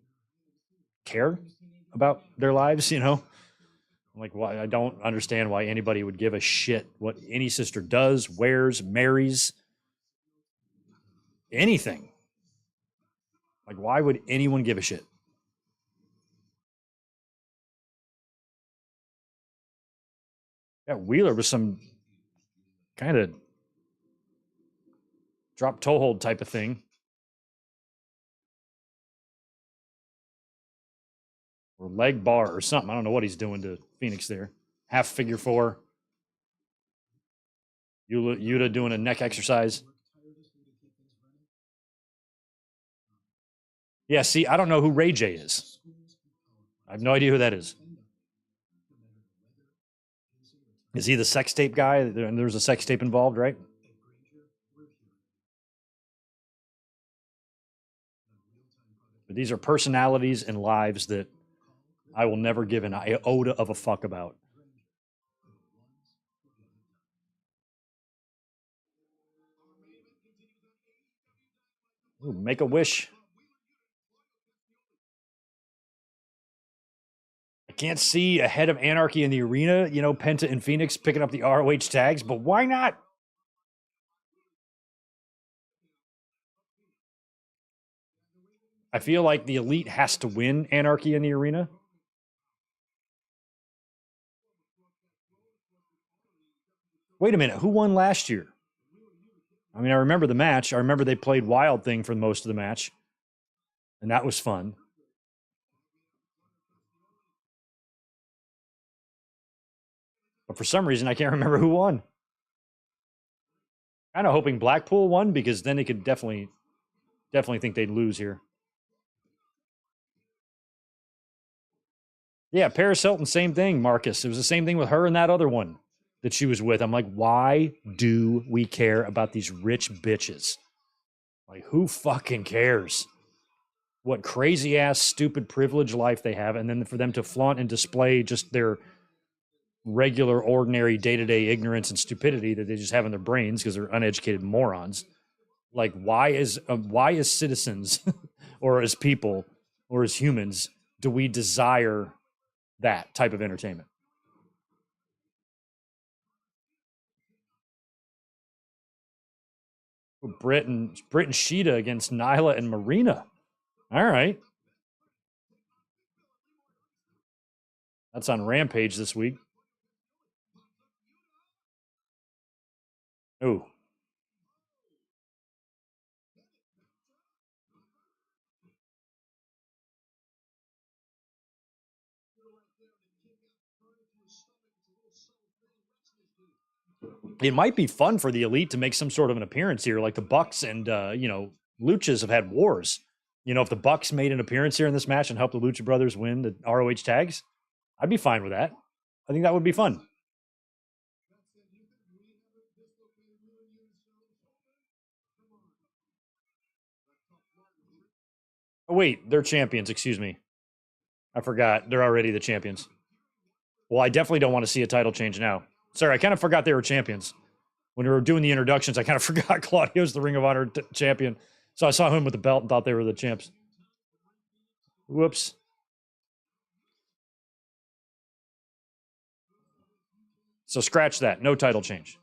care about their lives, you know? Like, why? I don't understand why anybody would give a shit what any sister does, wears, marries, anything. Like, why would anyone give a shit? Yeah, Wheeler was some kind of drop toe hold type of thing. Or leg bar or something. I don't know what he's doing to Phoenix there. Half figure four. Yuta doing a neck exercise. Yeah, see, I don't know who Ray J is. I have no idea who that is. Is he the sex tape guy? There's a sex tape involved, right? But these are personalities and lives that I will never give an iota of a fuck about. Ooh, make a wish. I can't see ahead of Anarchy in the arena, you know, Penta and Phoenix picking up the ROH tags, but why not? I feel like the Elite has to win Anarchy in the arena. Wait a minute, who won last year? I mean, I remember the match. I remember they played Wild Thing for most of the match, and that was fun. But for some reason, I can't remember who won. Kind of hoping Blackpool won because then they could definitely think they'd lose here. Yeah, Paris Hilton, same thing, Marcus. It was the same thing with her and that other one that she was with. I'm like, why do we care about these rich bitches? Like, who fucking cares? What crazy ass, stupid privilege life they have, and then for them to flaunt and display just their regular, ordinary, day to day ignorance and stupidity that they just have in their brains because they're uneducated morons. Like, why as citizens or as people or as humans do we desire that type of entertainment? Britt and Sheeta against Nyla and Marina. All right. That's on Rampage this week. Ooh. it might be fun for the Elite to make some sort of an appearance here, like the Bucks and Luchas have had wars. If the Bucks made an appearance here in this match and helped the Lucha Brothers win the ROH tags, I'd be fine with that. I think that would be fun. Oh, wait, they're champions. Excuse me. I forgot. They're already the champions. Well, I definitely don't want to see a title change now. Sorry, I kind of forgot they were champions. When we were doing the introductions, I kind of forgot Claudio's the Ring of Honor champion. So I saw him with the belt and thought they were the champs. Whoops. So scratch that. No title change.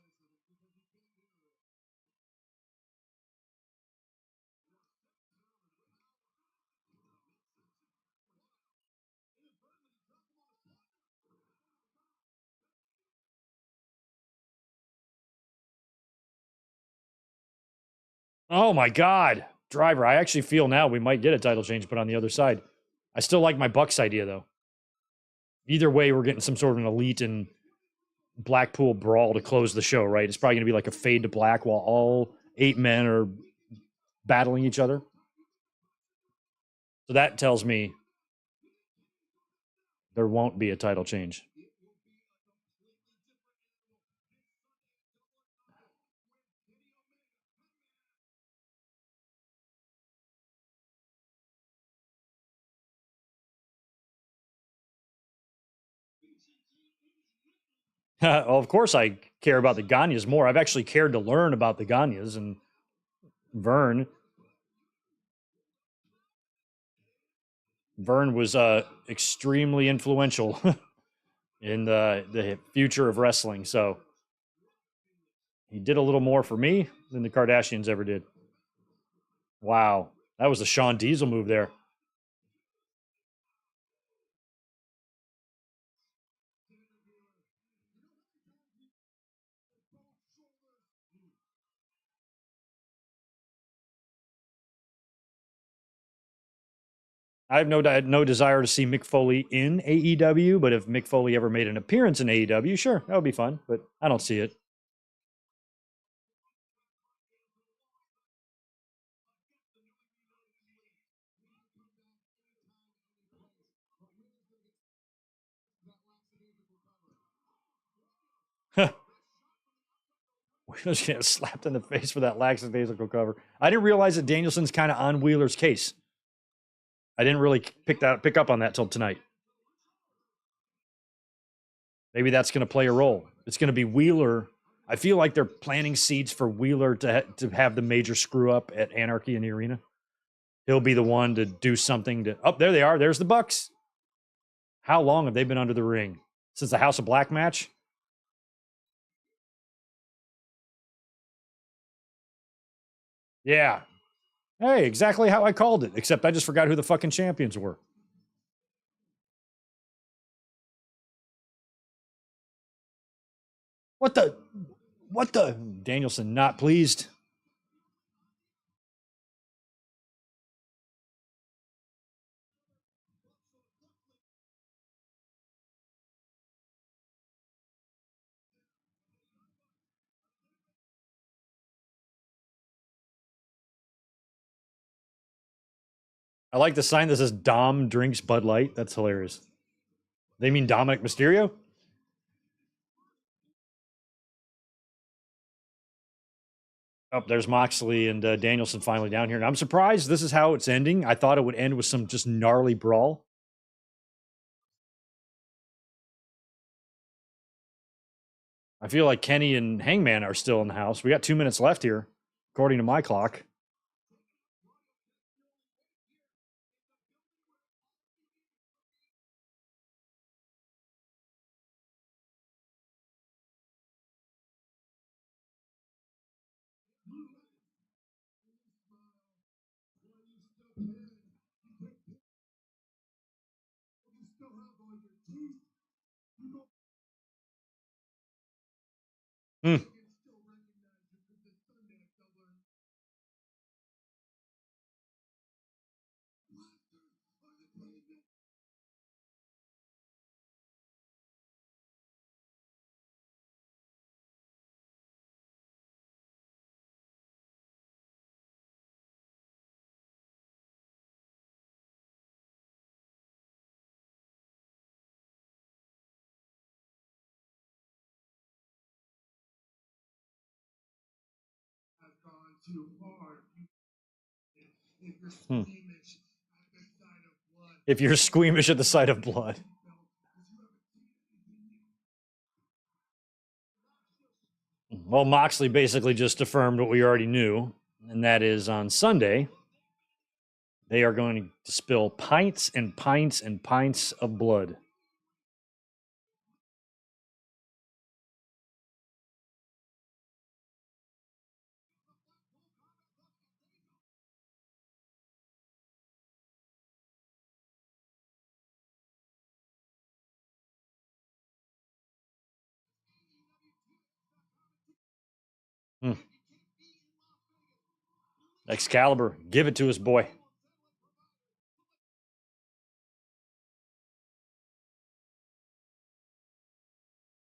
Oh my God. Driver, I actually feel now we might get a title change, but on the other side. I still like my Bucks idea, though. Either way, we're getting some sort of an Elite and Blackpool brawl to close the show, right? It's probably going to be like a fade to black while all 8 men are battling each other. So that tells me there won't be a title change. Well, of course, I care about the Ganyas more. I've actually cared to learn about the Ganyas and Vern. Vern was extremely influential in the future of wrestling. So he did a little more for me than the Kardashians ever did. Wow. That was the Shawn Diesel move there. I have no desire to see Mick Foley in AEW, but if Mick Foley ever made an appearance in AEW, sure, that would be fun, but I don't see it. Wheeler's getting slapped in the face for that lackadaisical cover. I didn't realize that Danielson's kind of on Wheeler's case. I didn't really pick up on that till tonight. Maybe that's going to play a role. It's going to be Wheeler. I feel like they're planting seeds for Wheeler to have the major screw up at Anarchy in the arena. He'll be the one to do something to. Oh, there they are. There's the Bucks. How long have they been under the ring? Since the House of Black match? Yeah. Hey, exactly how I called it, except I just forgot who the fucking champions were. What the? What the? Danielson not pleased. I like the sign that says Dom drinks Bud Light. That's hilarious. They mean Dominic Mysterio? Oh, there's Moxley and Danielson finally down here. And I'm surprised this is how it's ending. I thought it would end with some just gnarly brawl. I feel like Kenny and Hangman are still in the house. We got 2 minutes left here, according to my clock. Hmm. too hard. If you're Hmm. squeamish at the sight of blood. If you're squeamish at the sight of blood. Well, Moxley basically just affirmed what we already knew, and that is on Sunday, they are going to spill pints and pints and pints of blood. Hmm. Excalibur, give it to us, boy.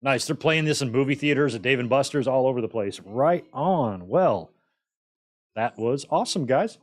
Nice. They're playing this in movie theaters at Dave & Buster's all over the place. Right on. Well, that was awesome, guys.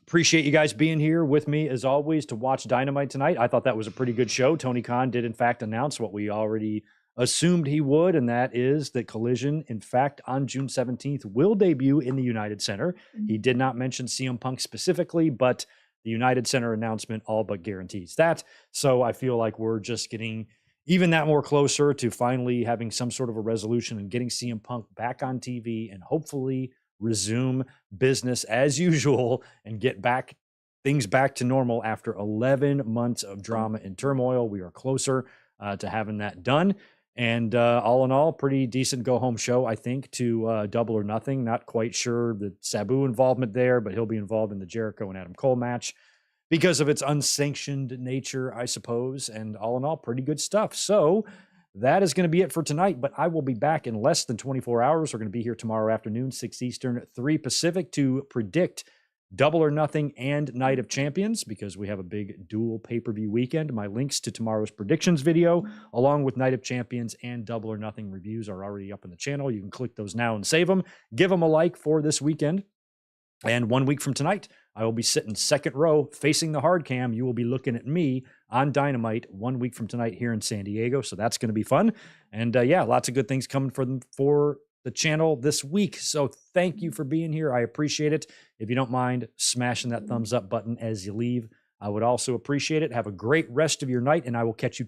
Appreciate you guys being here with me as always to watch Dynamite tonight. I thought that was a pretty good show. Tony Khan did in fact announce what we already assumed he would, and that is that Collision, in fact, on June 17th will debut in the United Center. He did not mention CM Punk specifically, but the United Center announcement all but guarantees that. So I feel like we're just getting even that more closer to finally having some sort of a resolution and getting CM Punk back on TV and hopefully resume business as usual and get things back to normal after 11 months of drama and turmoil. We are closer to having that done. And all in all, pretty decent go-home show, I think, to Double or Nothing. Not quite sure the Sabu involvement there, but he'll be involved in the Jericho and Adam Cole match because of its unsanctioned nature, I suppose. And all in all, pretty good stuff. So that is going to be it for tonight, but I will be back in less than 24 hours. We're going to be here tomorrow afternoon, 6 Eastern, 3 Pacific, to predict Double or Nothing and Night of Champions, because we have a big dual pay-per-view weekend. My links to tomorrow's predictions video, along with Night of Champions and Double or Nothing reviews, are already up on the channel. You can click those now and save them. Give them a like for this weekend. And 1 week from tonight, I will be sitting second row facing the hard cam. You will be looking at me on Dynamite 1 week from tonight here in San Diego. So that's going to be fun. And yeah, lots of good things coming for the channel this week. So thank you for being here. I appreciate it. If you don't mind smashing that thumbs up button as you leave, I would also appreciate it. Have a great rest of your night, and I will catch you tomorrow.